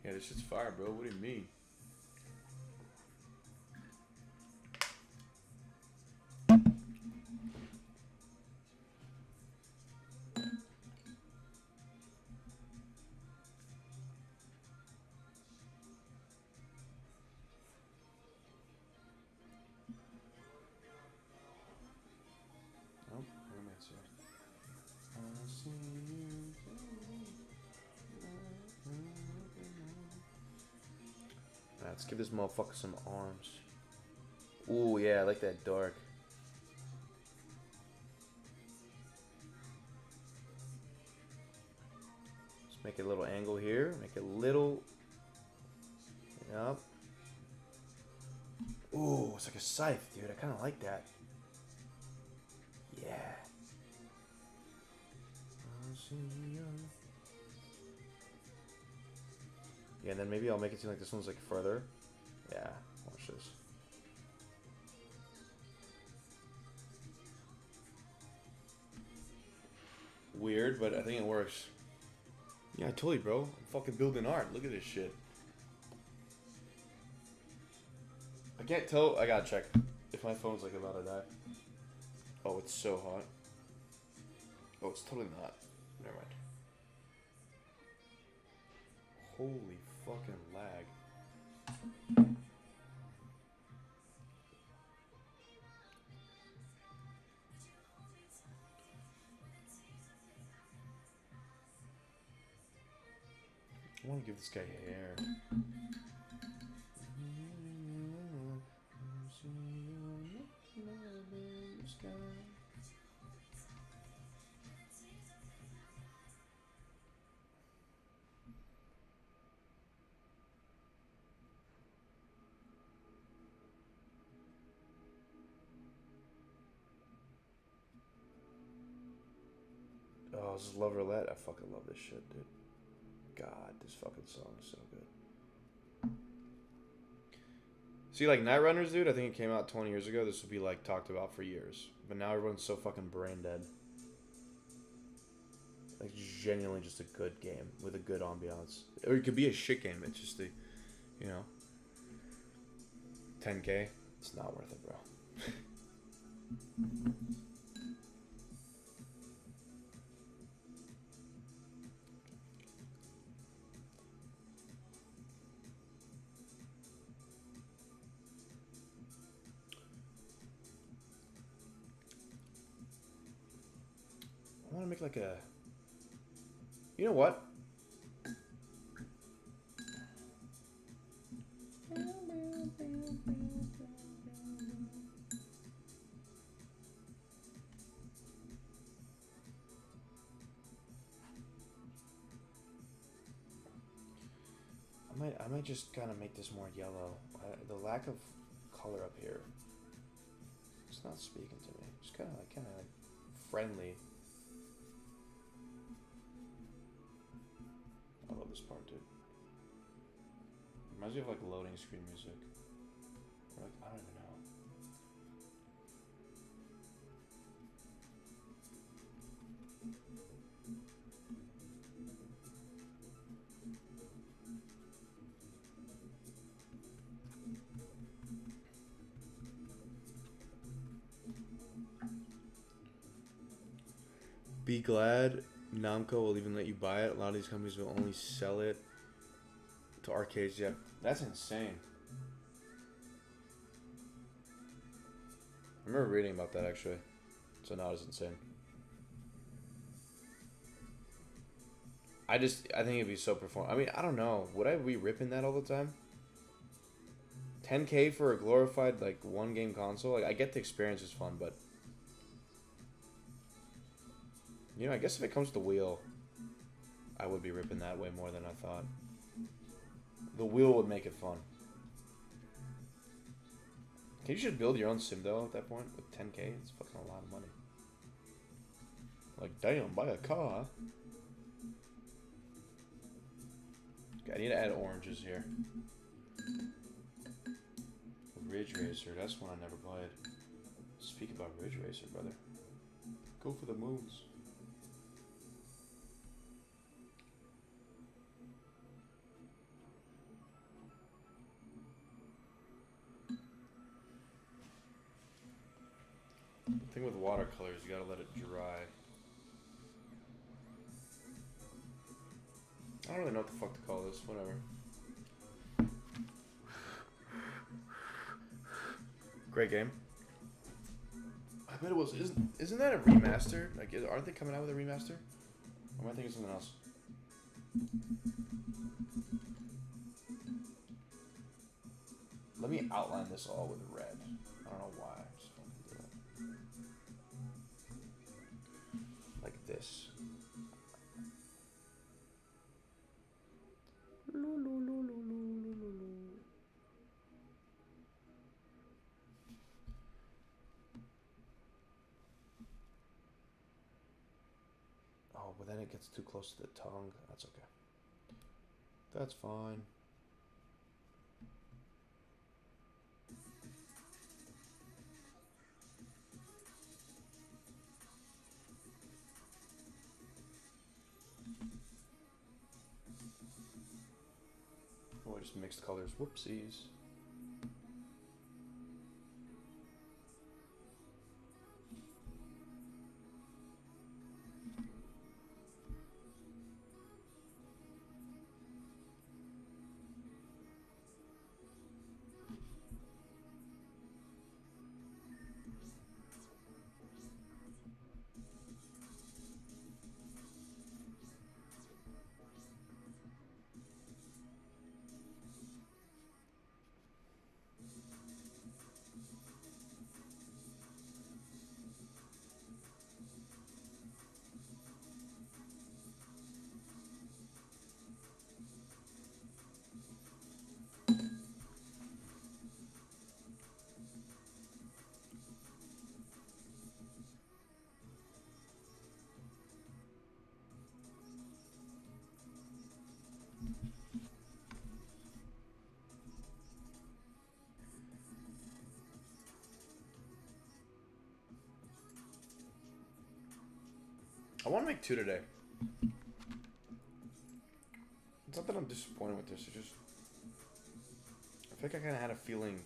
Yeah, this shit's fire, bro. What do you mean? Oh, where am I at? I see you. Alright, let's give this motherfucker some arms. Ooh, yeah, I like that dark. Let's make it a little angle here. Make it a little. Yep. Ooh, it's like a scythe, dude. I kind of like that. Yeah. Yeah, and then maybe I'll make it seem like this one's like further. Yeah, watch this. Weird, but I think it works. Yeah, I told you, bro. I'm fucking building art. Look at this shit. I can't tell. I gotta check if my phone's like about to die. Oh, it's so hot. Oh, it's totally not. Never mind. Holy fucking lag. I want to give this guy hair. Oh, this is Love Roulette. I fucking love this shit, dude. God, this fucking song is so good. See, like Night Runners, dude, I think it came out 20 years ago. This would be like talked about for years. But now everyone's so fucking brain dead. Like, genuinely just a good game with a good ambiance. Or it could be a shit game. It's just the, you know, 10K. It's not worth it, bro. I want to make like a... You know what? I might just kind of make this more yellow. The lack of color up here, it's not speaking to me. Just kind of like friendly. I love this part, dude. Reminds me of like loading screen music. Or like, I don't even know. Be glad Namco will even let you buy it. A lot of these companies will only sell it to to arcades yet. That's insane. I remember reading about that actually. So not as insane. I think it'd be so perform. I mean, I don't know. Would I be ripping that all the time? 10K for a glorified like one game console. Like I get the experience is fun, but you know, I guess if it comes to the wheel, I would be ripping that way more than I thought. The wheel would make it fun. You should build your own sim though at that point with 10K. It's fucking a lot of money. Like, damn, buy a car. Okay, I need to add oranges here. Ridge Racer, that's one I never played. Speak about Ridge Racer, brother. Go for the moons. The thing with watercolors, you gotta let it dry. I don't really know what the fuck to call this, whatever. Great game. I bet it was. Isn't that a remaster? Like, aren't they coming out with a remaster? Or am I thinking something else? Let me outline this all with red. I don't know why. I just want to do it. Like this. Oh, but then it gets too close to the tongue. That's okay. That's fine. Oh, I just mixed colors. Whoopsies. I want to make 2 today. It's not that I'm disappointed with this. It's just I think I kind of had a feeling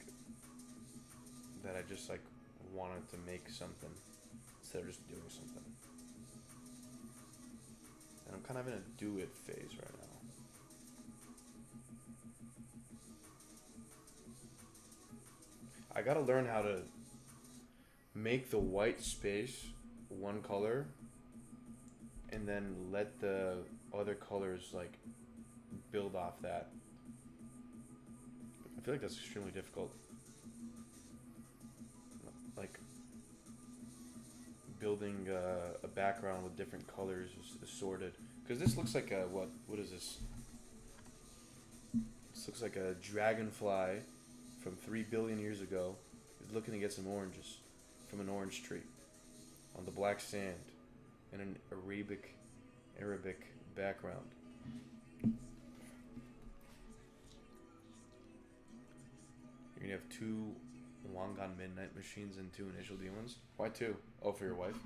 that I just like wanted to make something instead of just doing something. And I'm kind of in a do it phase right now. I gotta learn how to make the white space one color and then let the other colors like build off that. I feel like that's extremely difficult. Like building a background with different colors assorted. Because this looks like a, what is this? This looks like a dragonfly from 3 billion years ago. He's looking to get some oranges from an orange tree on the black sand in an Arabic background. You're gonna have 2 Long Gone Midnight machines and 2 Initial D ones. Why 2? Oh, for your wife?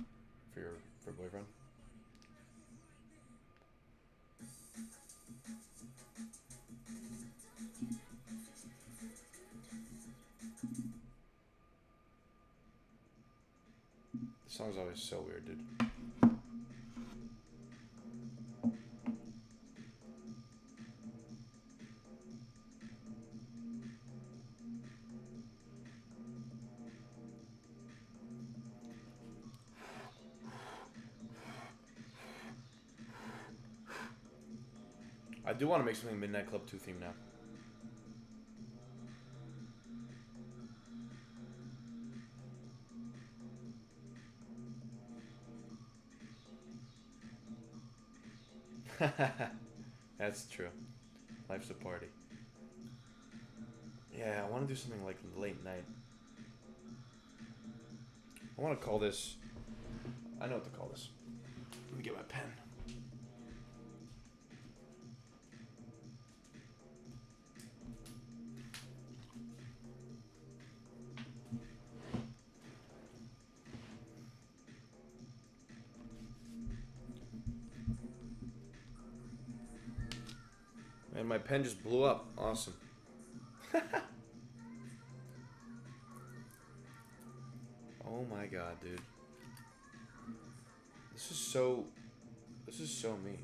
For your boyfriend? This song's always so weird, dude. I do want to make something Midnight Club 2 themed now. That's true. Life's a party. Yeah, I want to do something like late night. I want to call this... I know what to call this. Let me get my pen. And my pen just blew up. Awesome. Oh my god, dude. This is so me.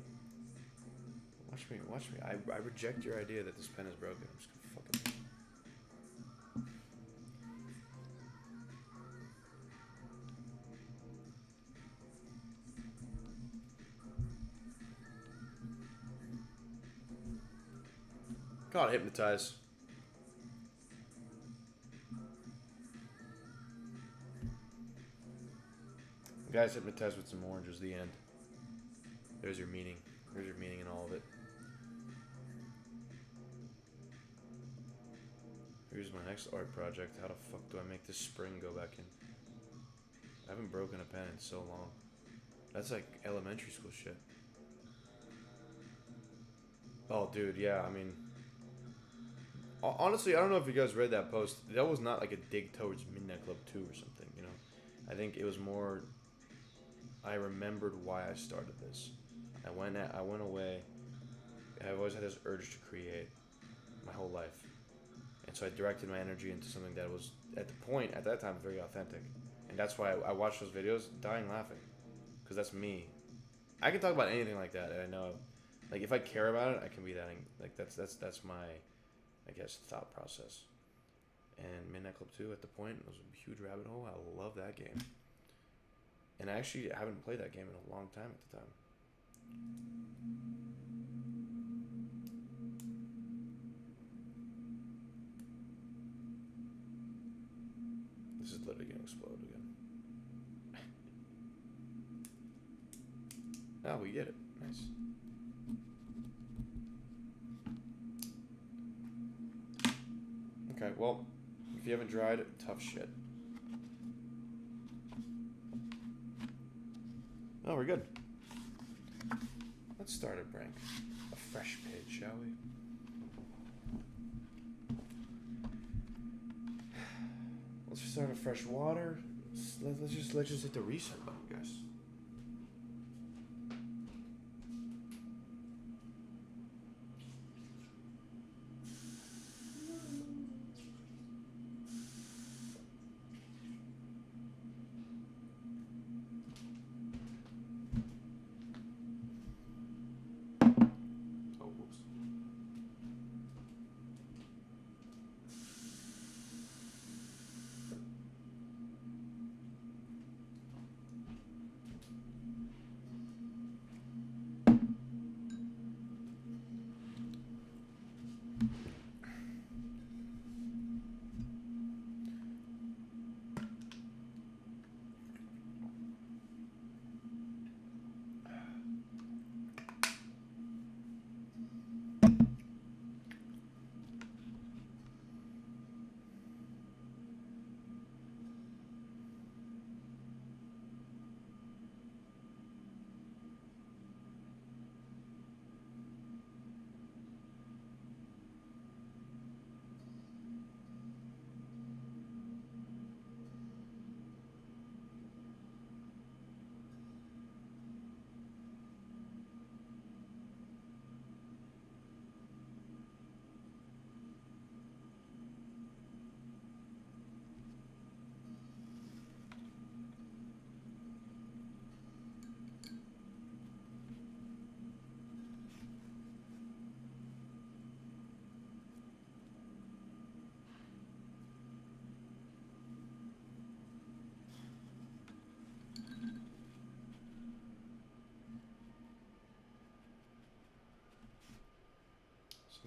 Watch me. I reject your idea that this pen is broken. I'm just gonna fucking... God, hypnotize. Guys, hypnotize with some oranges. The end. There's your meaning. There's your meaning in all of it. Here's my next art project. How the fuck do I make this spring go back in? I haven't broken a pen in so long. That's like elementary school shit. Oh, dude, yeah, I mean... Honestly, I don't know if you guys read that post. That was not like a dig towards Midnight Club 2 or something, you know? I think it was more... I remembered why I started this. I went away. I've always had this urge to create my whole life. And so I directed my energy into something that was, at that time, very authentic. And that's why I watched those videos dying laughing. Because that's me. I can talk about anything like that, and I know, like, if I care about it, I can be that, like, that's my, I guess, thought process. And Midnight Club 2, at the point, was a huge rabbit hole. I love that game. And I actually haven't played that game in a long time at the time. This is literally gonna explode again. Oh, we get it. Nice. Okay, well, if you haven't dried it, tough shit. Oh, we're good. Let's start a fresh page, shall we? Let's just start a fresh water. Let's just hit the reset button, guys.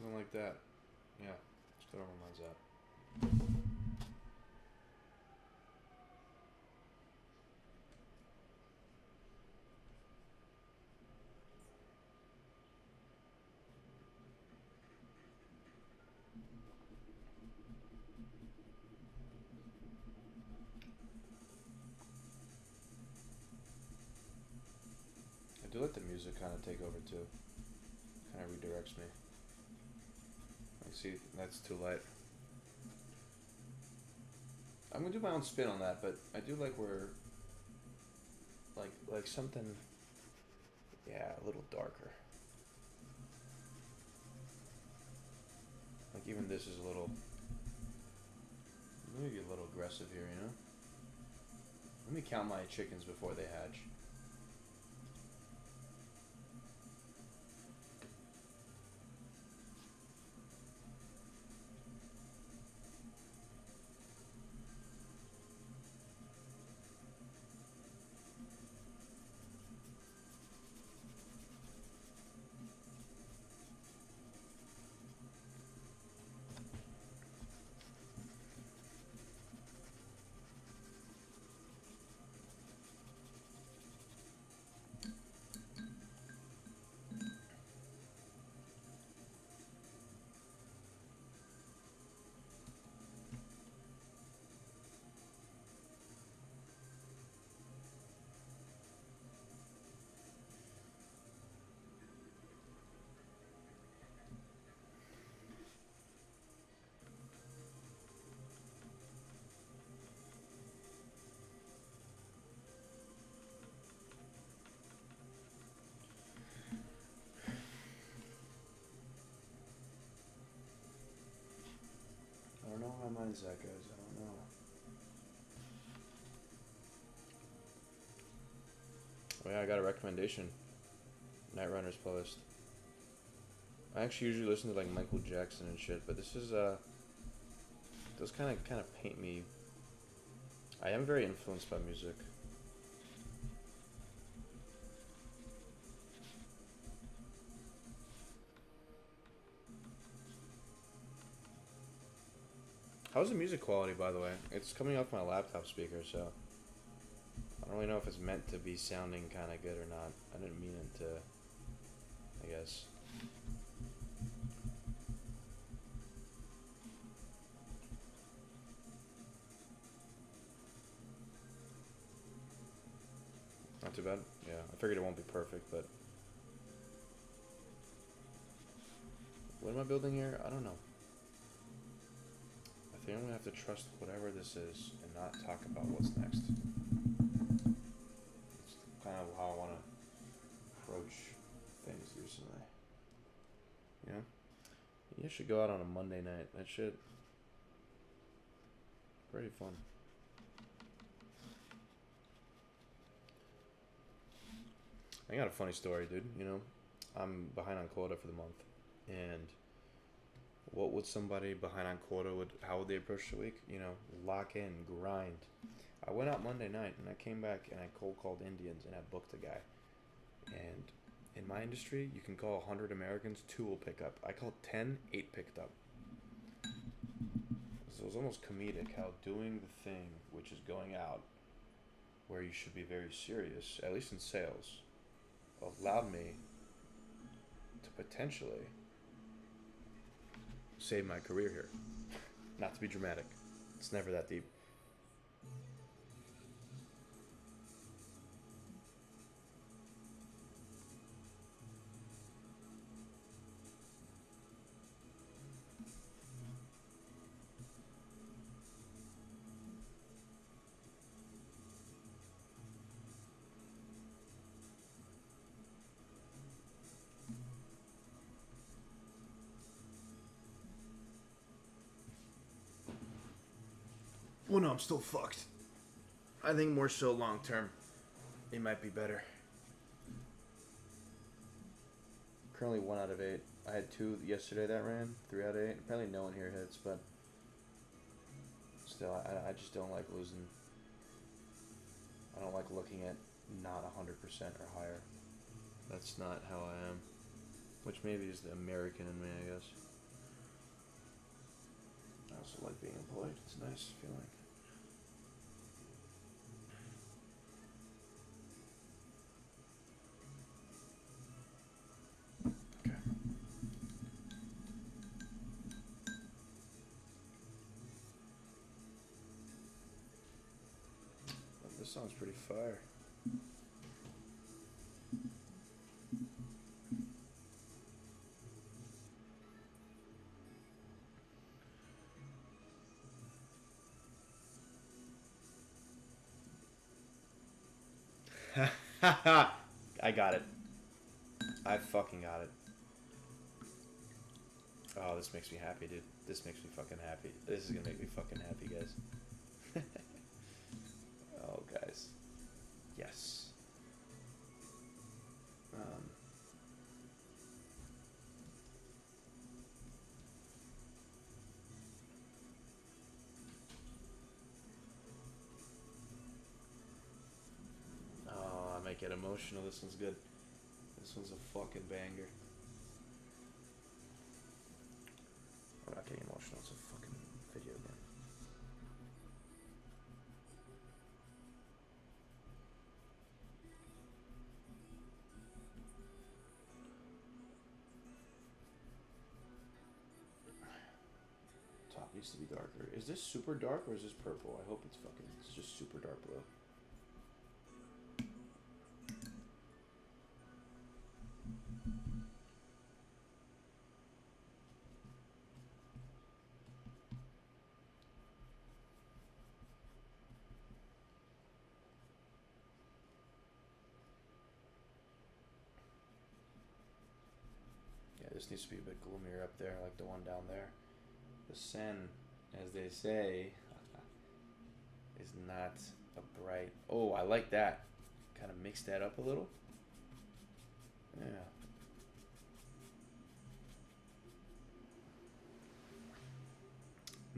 Something like that. Yeah. Just whatever mine's at. I do let the music kind of take over too. Kind of redirects me. Like, see, that's too light. I'm gonna do my own spin on that, but I do like where, like something, yeah, a little darker. Like even this is a little, maybe a little aggressive here, you know? Let me count my chickens before they hatch. I don't know how mine's at, guys. I don't know. Oh yeah, I got a recommendation. Night Runner's playlist. I actually usually listen to like Michael Jackson and shit, but this is does kind of paint me. I am very influenced by music. How's the music quality, by the way? It's coming off my laptop speaker, so I don't really know if it's meant to be sounding kind of good or not. I didn't mean it to, I guess. Not too bad. Yeah, I figured it won't be perfect, but what am I building here? I don't know. I think I'm gonna have to trust whatever this is and not talk about what's next. It's kind of how I want to approach things recently. You know? You should go out on a Monday night. That shit pretty fun. I got a funny story, dude. You know, I'm behind on quota for the month, and what would somebody behind on quota would? How would they approach the week? You know, lock in, grind. I went out Monday night, and I came back and I cold called Indians, and I booked a guy. And in my industry, you can call 100 Americans, 2 will pick up. I called 10, 8 picked up. So it was almost comedic how doing the thing, which is going out, where you should be very serious, at least in sales, allowed me to potentially save my career here. Not to be dramatic. It's never that deep. Well, no, I'm still fucked. I think more so long term, it might be better. Currently 1 out of 8. I had 2 yesterday that ran, 3 out of 8. Apparently no one here hits, but still, I just don't like losing. I don't like looking at not 100% or higher. That's not how I am. Which maybe is the American in me, I guess. I also like being employed. It's a nice feeling. Okay. This song's pretty fire. I got it. I fucking got it. Oh, this makes me happy, dude. This makes me fucking happy. This is gonna make me fucking happy, guys. Oh, guys. Yes. Oh, I might get emotional. This one's good. This one's a fucking banger. I'm not getting emotional. It's a fucking video game. Top needs to be darker. Is this super dark or is this purple? I hope it's fucking. It's just super dark blue. Yeah, this needs to be a bit gloomier up there, like the one down there. The sun, as they say, is not a bright. Oh, I like that. Kind of mix that up a little. Yeah.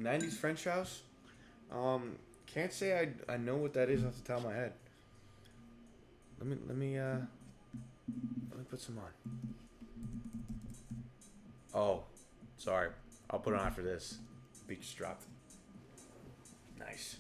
'90s French house. Can't say I know what that is off the top of my head. Let me put some on. Oh, sorry. I'll put it on after this. Beat just dropped. Nice.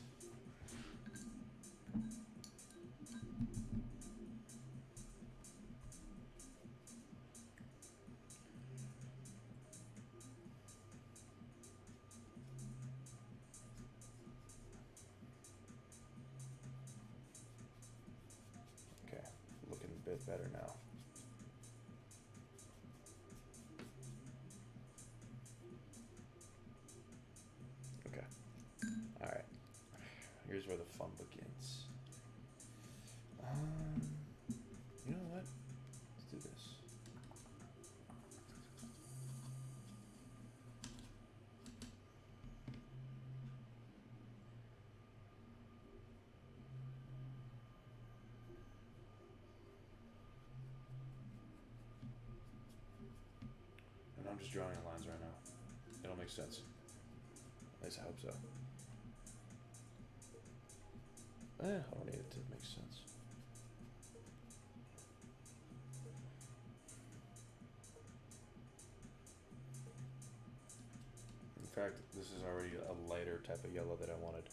Okay, looking a bit better now. Okay. All right. Here's where the fun begins. You know what? Let's do this. And I'm just drawing lines right now. It'll make sense. At least I hope so. I don't need it to make sense. In fact, this is already a lighter type of yellow that I wanted.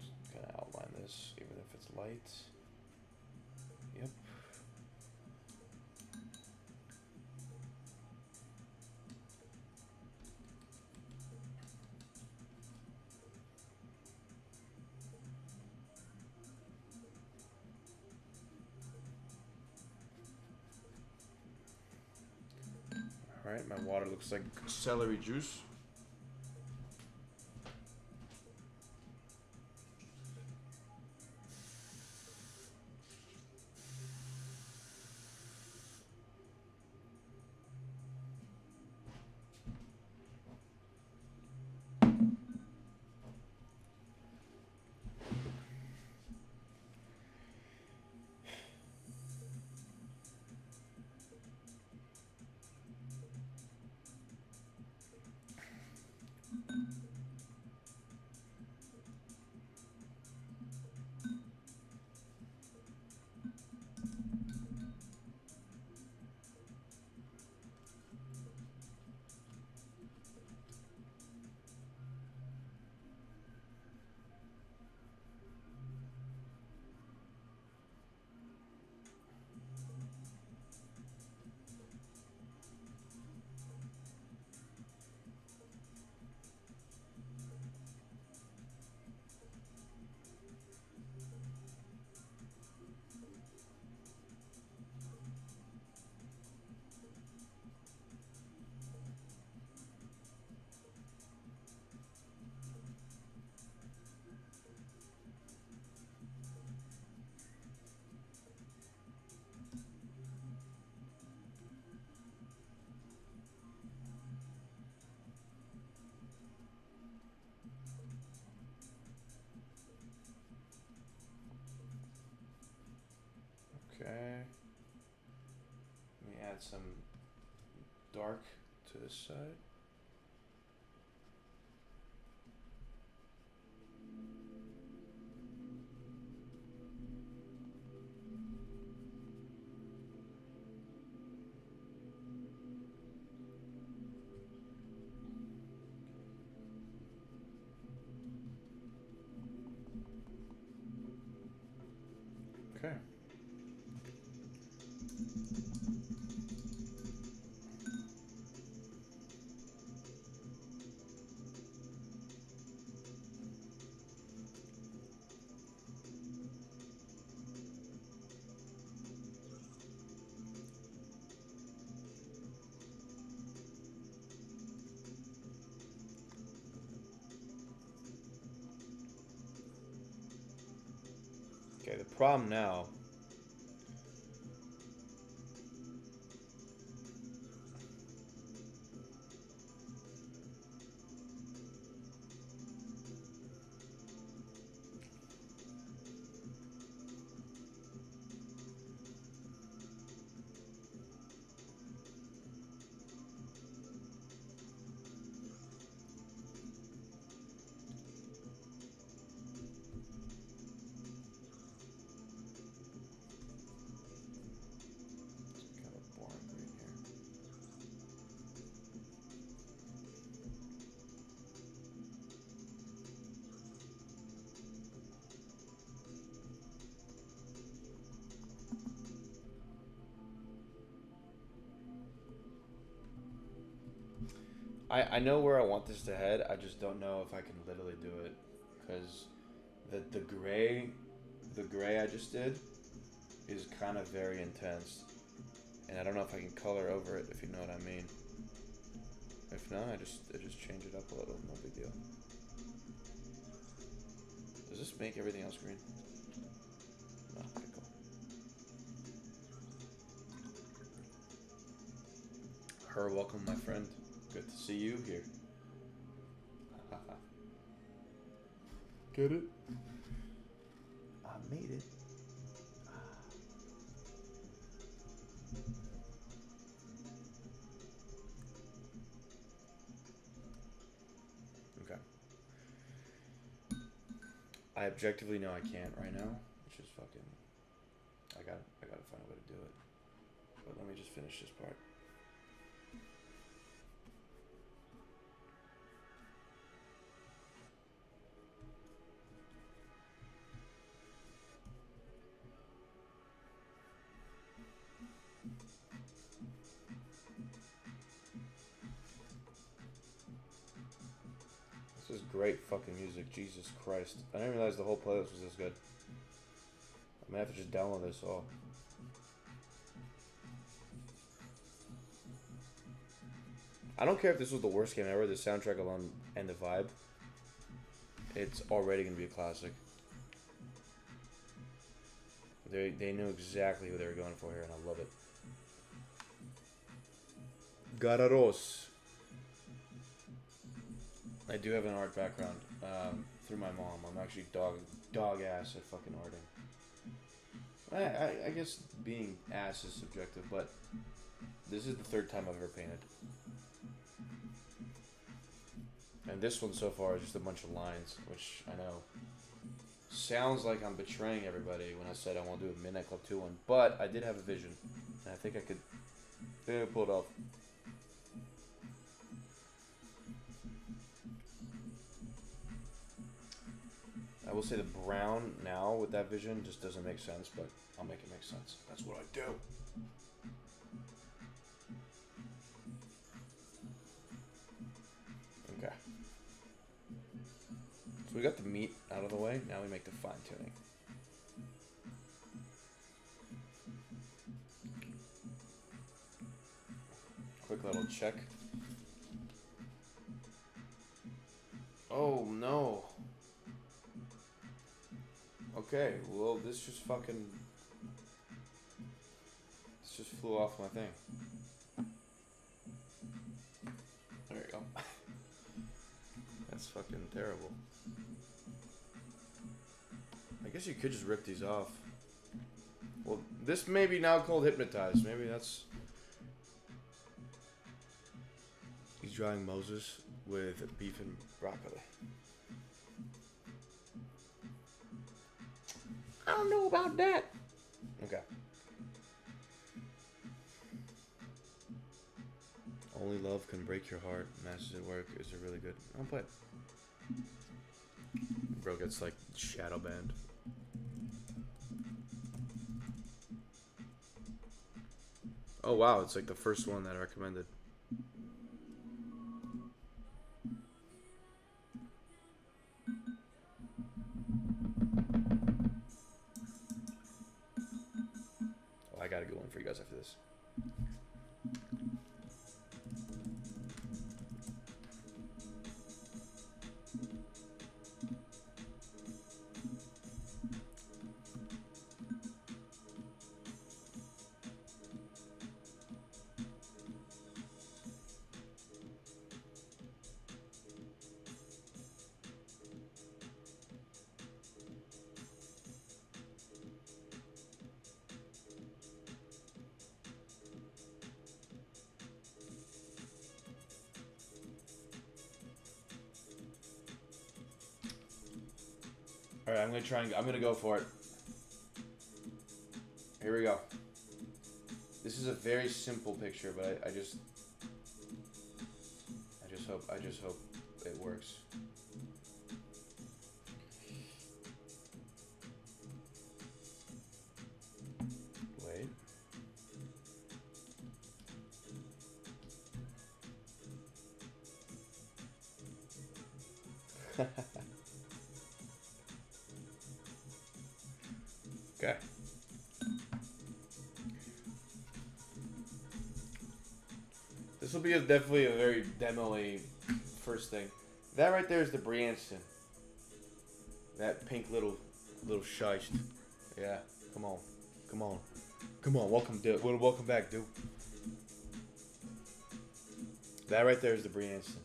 Just kind of outline this, even if it's light. Yep. Alright, my water looks like celery juice. add some dark to this side. Okay. Okay, the problem now. Kind of boring green here. I know where I want this to head. I just don't know if I can literally do it, because the gray I just did is kind of very intense, and I don't know if I can color over it, if you know what I mean. If not, I just change it up a little. No big deal. Does this make everything else green? No. Okay, cool. Her, welcome, my friend. Good to see you here. Get it? I made it. Okay. I objectively know I can't right now, which is fucking. I gotta find a way to do it. But let me just finish this part. This is great fucking music, Jesus Christ. I didn't realize the whole playlist was this good. I'm gonna have to just download this all. I don't care if this was the worst game ever, the soundtrack alone and the vibe. It's already gonna be a classic. They knew exactly what they were going for here, and I love it. Gararos. I do have an art background through my mom. I'm actually dog ass at fucking arting. I guess being ass is subjective, but this is the third time I've ever painted. And this one so far is just a bunch of lines, which I know sounds like I'm betraying everybody when I said I want to do a Midnight Club 2 one, but I did have a vision, and I think I could pull it off. I will say the brown now with that vision just doesn't make sense, but I'll make it make sense. That's what I do. Okay. So we got the meat out of the way. Now we make the fine tuning. Quick little check. Oh no. Okay, well this just fucking... This just flew off my thing. There you go. That's fucking terrible. I guess you could just rip these off. Well, this may be now called Hypnotized. Maybe that's drying Moses with beef and broccoli. I don't know about that. Okay. Only Love Can Break Your Heart. Masters at Work is a really good. I'll play it. Bro gets like shadow banned. Oh wow, it's like the first one that I recommended. Oh, I got a good one for you guys after this. All right, I'm gonna go for it. Here we go. This is a very simple picture, but I just hope it works. Wait. Okay. This will be definitely a very demo-y first thing. That right there is the Brianson. That pink little shiest. Yeah, come on. Welcome back, dude. That right there is the Brianson.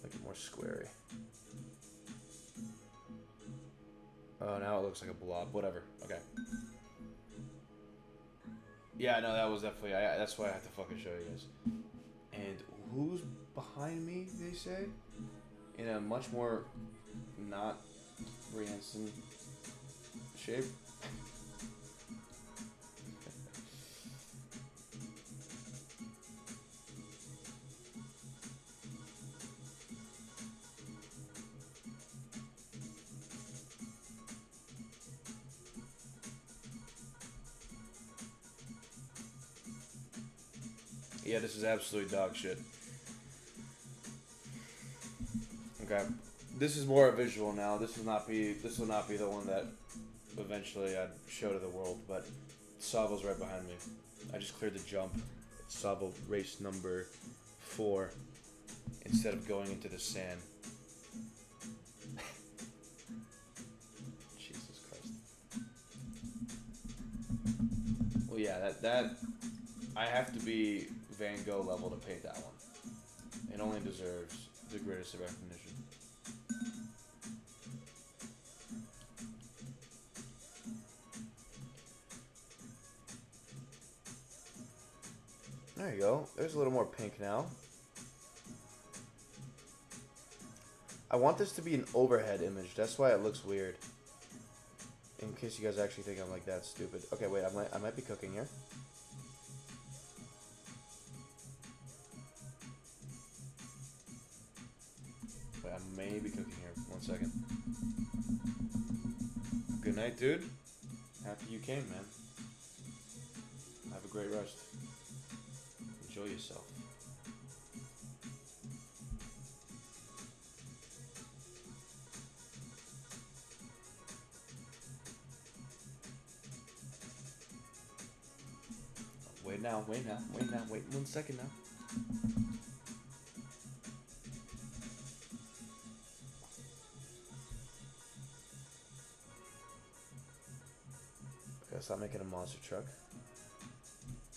Make it more squarey. Oh, now it looks like a blob. Whatever. Okay. Yeah, no, that was definitely. That's why I have to fucking show you guys. And who's behind me? They say, in a much more not Brianson shape. Yeah, this is absolutely dog shit. Okay, this is more visual now. This will not be the one that eventually I'd show to the world. But Savo's right behind me. I just cleared the jump. Savo race number 4 instead of going into the sand. Jesus Christ. Well, yeah, that I have to be Van Gogh level to paint that one. It only deserves the greatest of recognition. There you go. There's a little more pink now. I want this to be an overhead image. That's why it looks weird. In case you guys actually think I'm like that stupid. Okay, wait. I might be cooking here. Wait, I may be cooking here. 1 second. Good night, dude. Happy you came, man. Have a great rest. Enjoy yourself. Wait now, wait 1 second now. Okay, stop making a monster truck.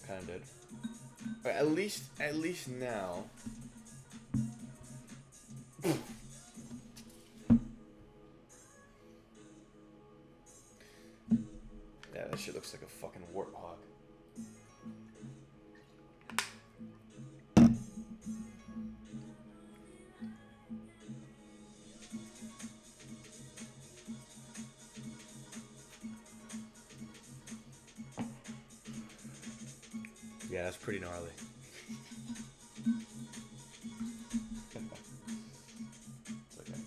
Kinda did. But at least now. That shit looks like a fucking warthog. Yeah, that's pretty gnarly. It's okay.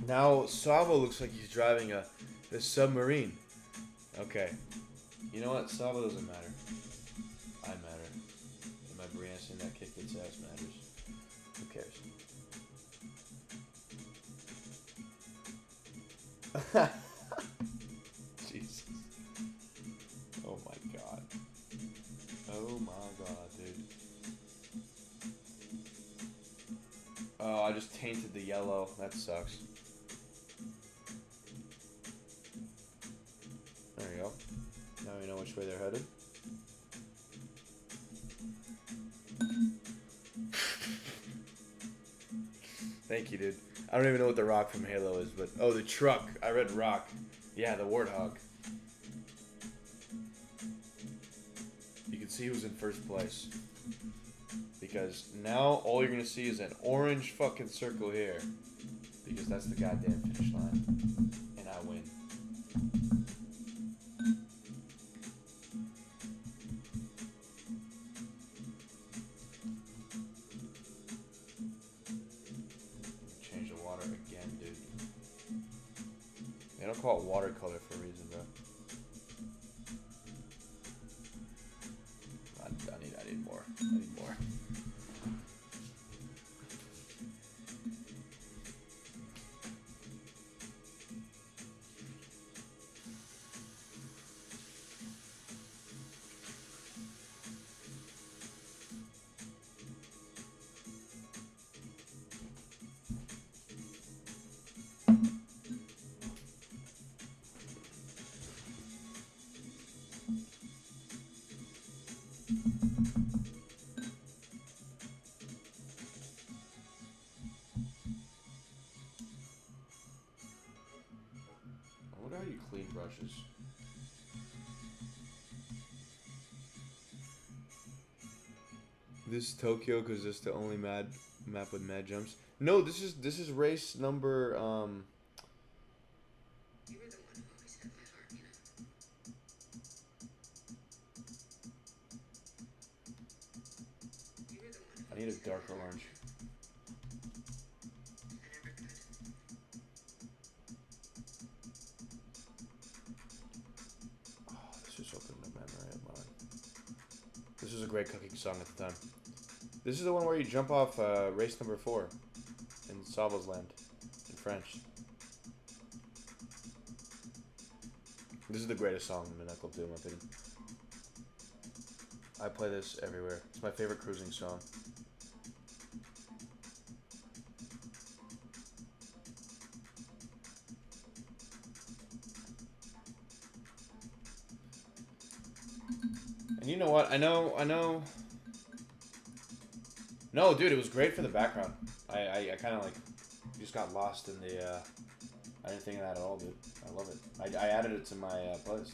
Now Savo looks like he's driving a submarine. Okay. You know what? Savo doesn't matter. I matter. And my Brianna that kicked its ass matters. Who cares? Jesus. Oh my god. Oh my god, dude. Oh, I just tainted the yellow. That sucks. There you go. Now we know which way they're headed. Thank you, dude. I don't even know what the rock from Halo is, but... Oh, the truck. I read rock. Yeah, the warthog. You can see who's in first place. Because now all you're going to see is an orange fucking circle here. Because that's the goddamn finish line. And I win. Change the water again, dude. They don't call it watercolor for a reason, bro. I need more. I need more. I wonder how you clean brushes. This is Tokyo because this is the only map with mad jumps. No, this is race number You were the one who always had my heart, you know. You were the one who I need a always had darker my heart. orange. I never could. Oh, this just opened a memory of mine. This was a great cooking song at the time. This is the one where you jump off race number 4 in Savo's Land in French. This is the greatest song in Midnight Club 2, in my opinion. I play this everywhere. It's my favorite cruising song. And you know what? I know. No, dude, it was great for the background. I kind of like just got lost in the. I didn't think of that at all, dude. I love it. I added it to my playlist.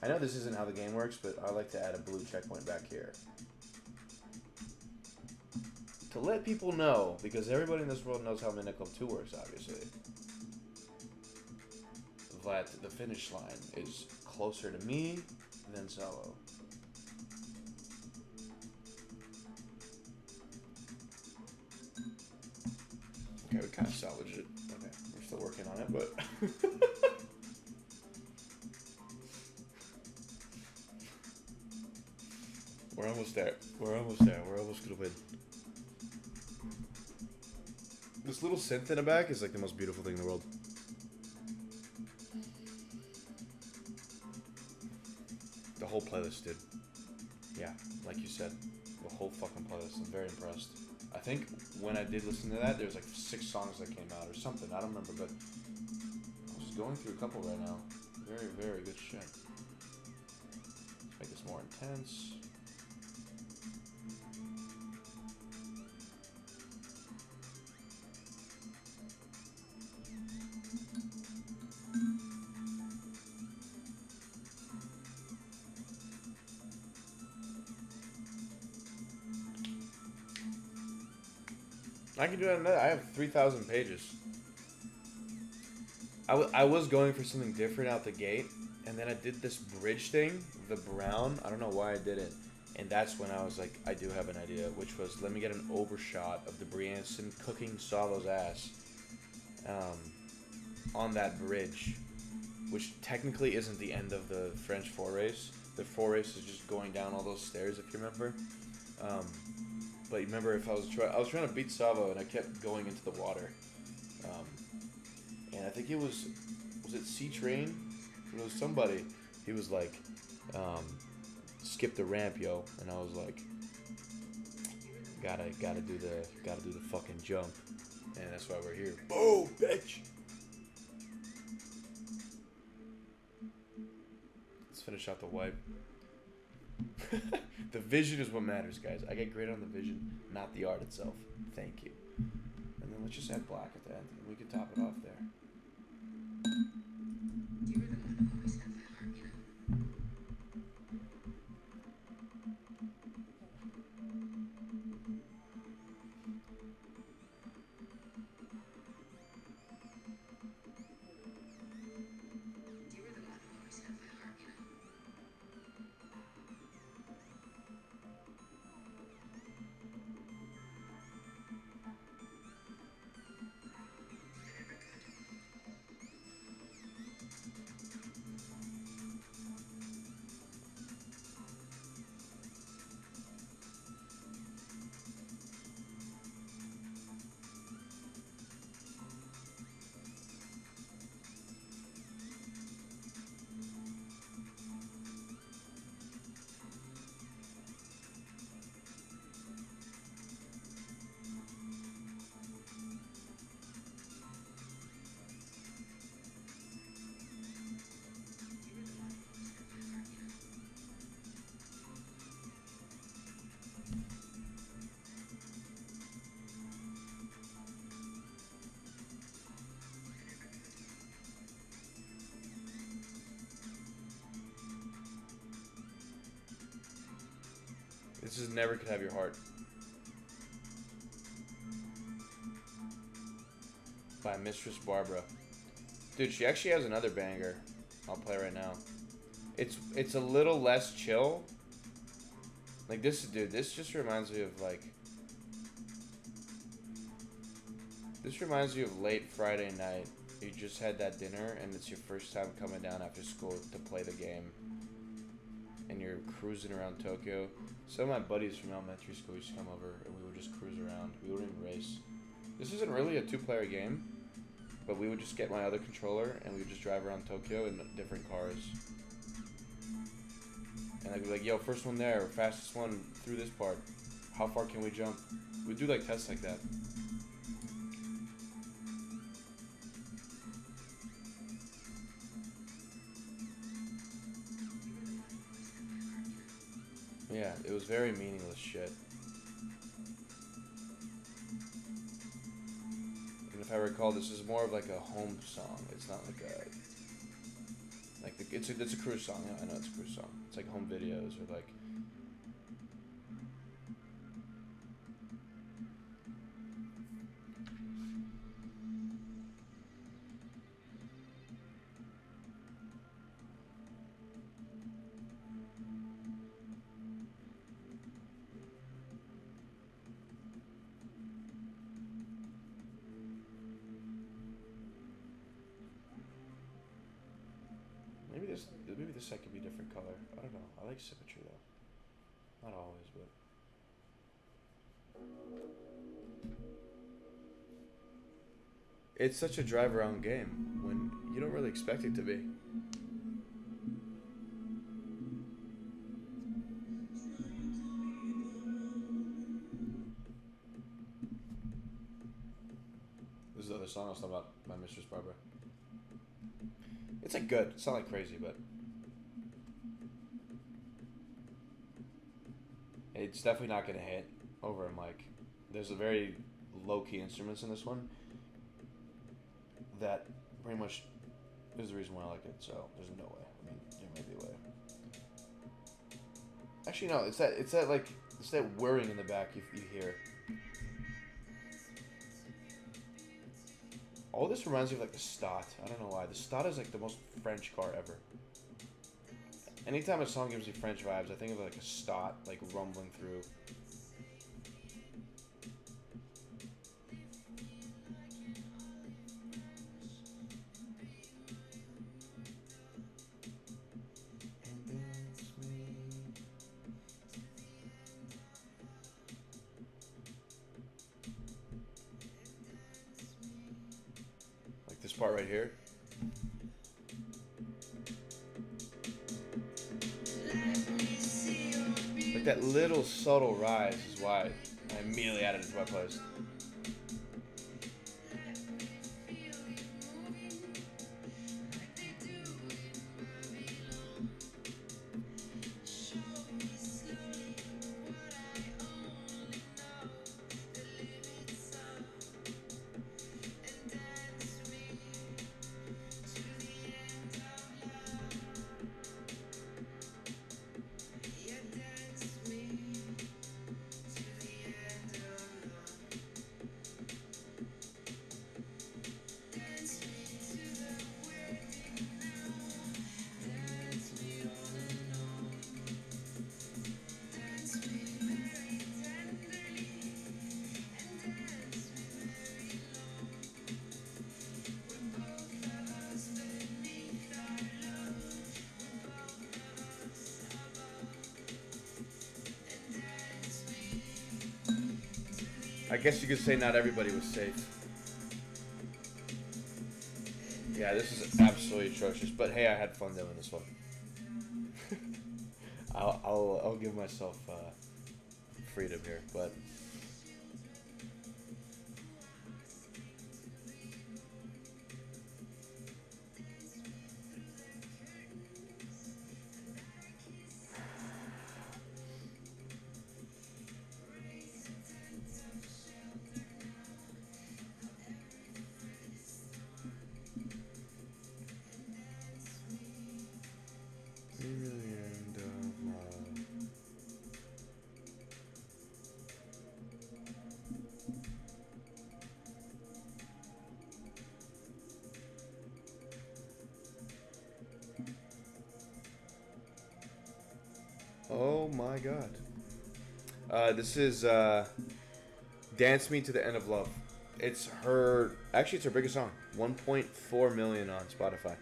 I know this isn't how the game works, but I like to add a blue checkpoint back here. To let people know, because everybody in this world knows how Midnight Club 2 works, obviously, that the finish line is closer to me than Solo. Okay, we kind of salvaged it. Okay, we're still working on it, but... We're almost there. We're almost there. We're almost gonna win. This little synth in the back is like the most beautiful thing in the world. The whole playlist, dude. Yeah, like you said, the whole fucking playlist. I'm very impressed. I think when I did listen to that, there's like 6 songs that came out or something. I don't remember, but I'm just going through a couple right now. Very, very good shit. Let's make this more intense. I can do that in a minute. I have 3,000 pages. I was going for something different out the gate, and then I did this bridge thing, the brown. I don't know why I did it. And that's when I was like, I do have an idea, which was let me get an overshot of the Brianson cooking Savo's ass on that bridge, which technically isn't the end of the French 4 race. The 4 race is just going down all those stairs, if you remember. But you remember, if I was trying to beat Savo, and I kept going into the water. And I think it was it C-Train? It was somebody. He was like, skip the ramp, yo. And I was like, gotta do the fucking jump. And that's why we're here. Boom, bitch. Let's finish out the wipe. The vision is what matters, guys. I get great on the vision, not the art itself. Thank you. And then let's just add black at the end, and we can top it off there. You were the one who always had my heart, you know. You were the one who always had my heart, you know. This is Never Could Have Your Heart by Mistress Barbara. Dude, she actually has another banger. I'll play right now. It's a little less chill. Like this, dude. This just reminds me of like. This reminds you of late Friday night. You just had that dinner, and it's your first time coming down after school to play the game. And you're cruising around Tokyo. Some of my buddies from elementary school used to come over, and we would just cruise around. We wouldn't even race. This isn't really a 2-player game, but we would just get my other controller, and we would just drive around Tokyo in different cars. And I'd be like, yo, first one there, fastest one through this part. How far can we jump? We'd do like tests like that. Yeah, it was very meaningless shit. And if I recall, this is more of like a home song. It's not like a it's a cruise song. Yeah, I know it's a cruise song. It's like home videos or like. Maybe this side could be a different color. I don't know. I like symmetry though. Not always, but. It's such a drive around game when you don't really expect it to be. the other song I was talking about by Mistress Barbara. It's like good. It's not like crazy, but it's definitely not gonna hit over a mic. There's a very low key instruments in this one that pretty much is the reason why I like it. So there's no way. I mean, there may be a way. Actually, no. It's that whirring in the back you hear. All this reminds me of like the Stott. I don't know why. The Stott is like the most French car ever. Anytime a song gives me French vibes, I think of like a Stott like rumbling through. Like this part right here. Like that little subtle rise is why I immediately added it to my playlist. I guess you could say not everybody was safe. Yeah, this is absolutely atrocious. But hey, I had fun doing this one. I'll give myself freedom here, but oh my god. This is Dance Me to the End of Love. It's her biggest song. 1.4 million on Spotify.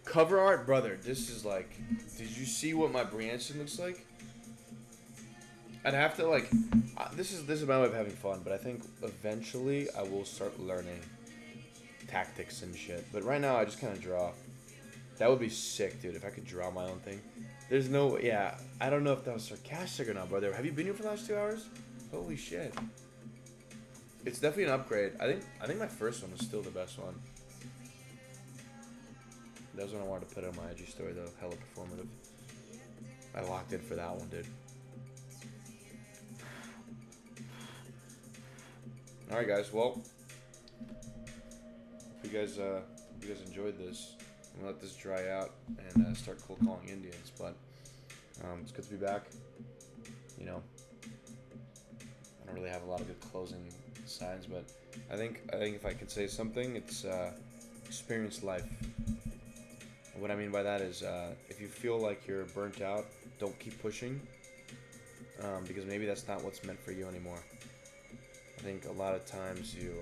Cover art, brother. This is like, did you see what my Brianson looks like? I'd have to like, this is my way of having fun, but I think eventually I will start learning tactics and shit. But right now I just kind of draw. That would be sick, dude, if I could draw my own thing. There's no, yeah, I don't know if that was sarcastic or not, brother. Have you been here for the last 2 hours? Holy shit. It's definitely an upgrade. I think my first one was still the best one. That was when I wanted to put it on my IG story, though. Hella performative. I locked in for that one, dude. All right, guys. Well, if you guys enjoyed this, I'm gonna let this dry out and start cold calling Indians. But it's good to be back. You know, I don't really have a lot of good closing signs, but I think if I could say something, it's experience life. And what I mean by that is, if you feel like you're burnt out, don't keep pushing, because maybe that's not what's meant for you anymore. I think a lot of times you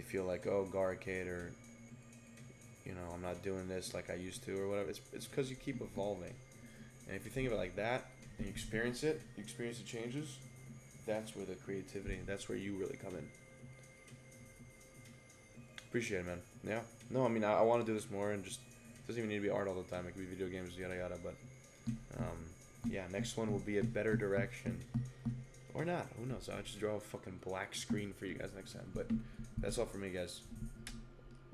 feel like, oh, Garricade, or I'm not doing this like I used to, or whatever. It's because you keep evolving. And if you think of it like that, and you experience it, you experience the changes, that's where the creativity, that's where you really come in. Appreciate it, man. Yeah. No, I mean, I want to do this more, and just, it doesn't even need to be art all the time. It could be video games, yada yada, but, yeah, next one will be a better direction. Or not. Who knows? I'll just draw a fucking black screen for you guys next time. But that's all for me, guys.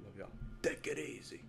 Love y'all. Take it easy.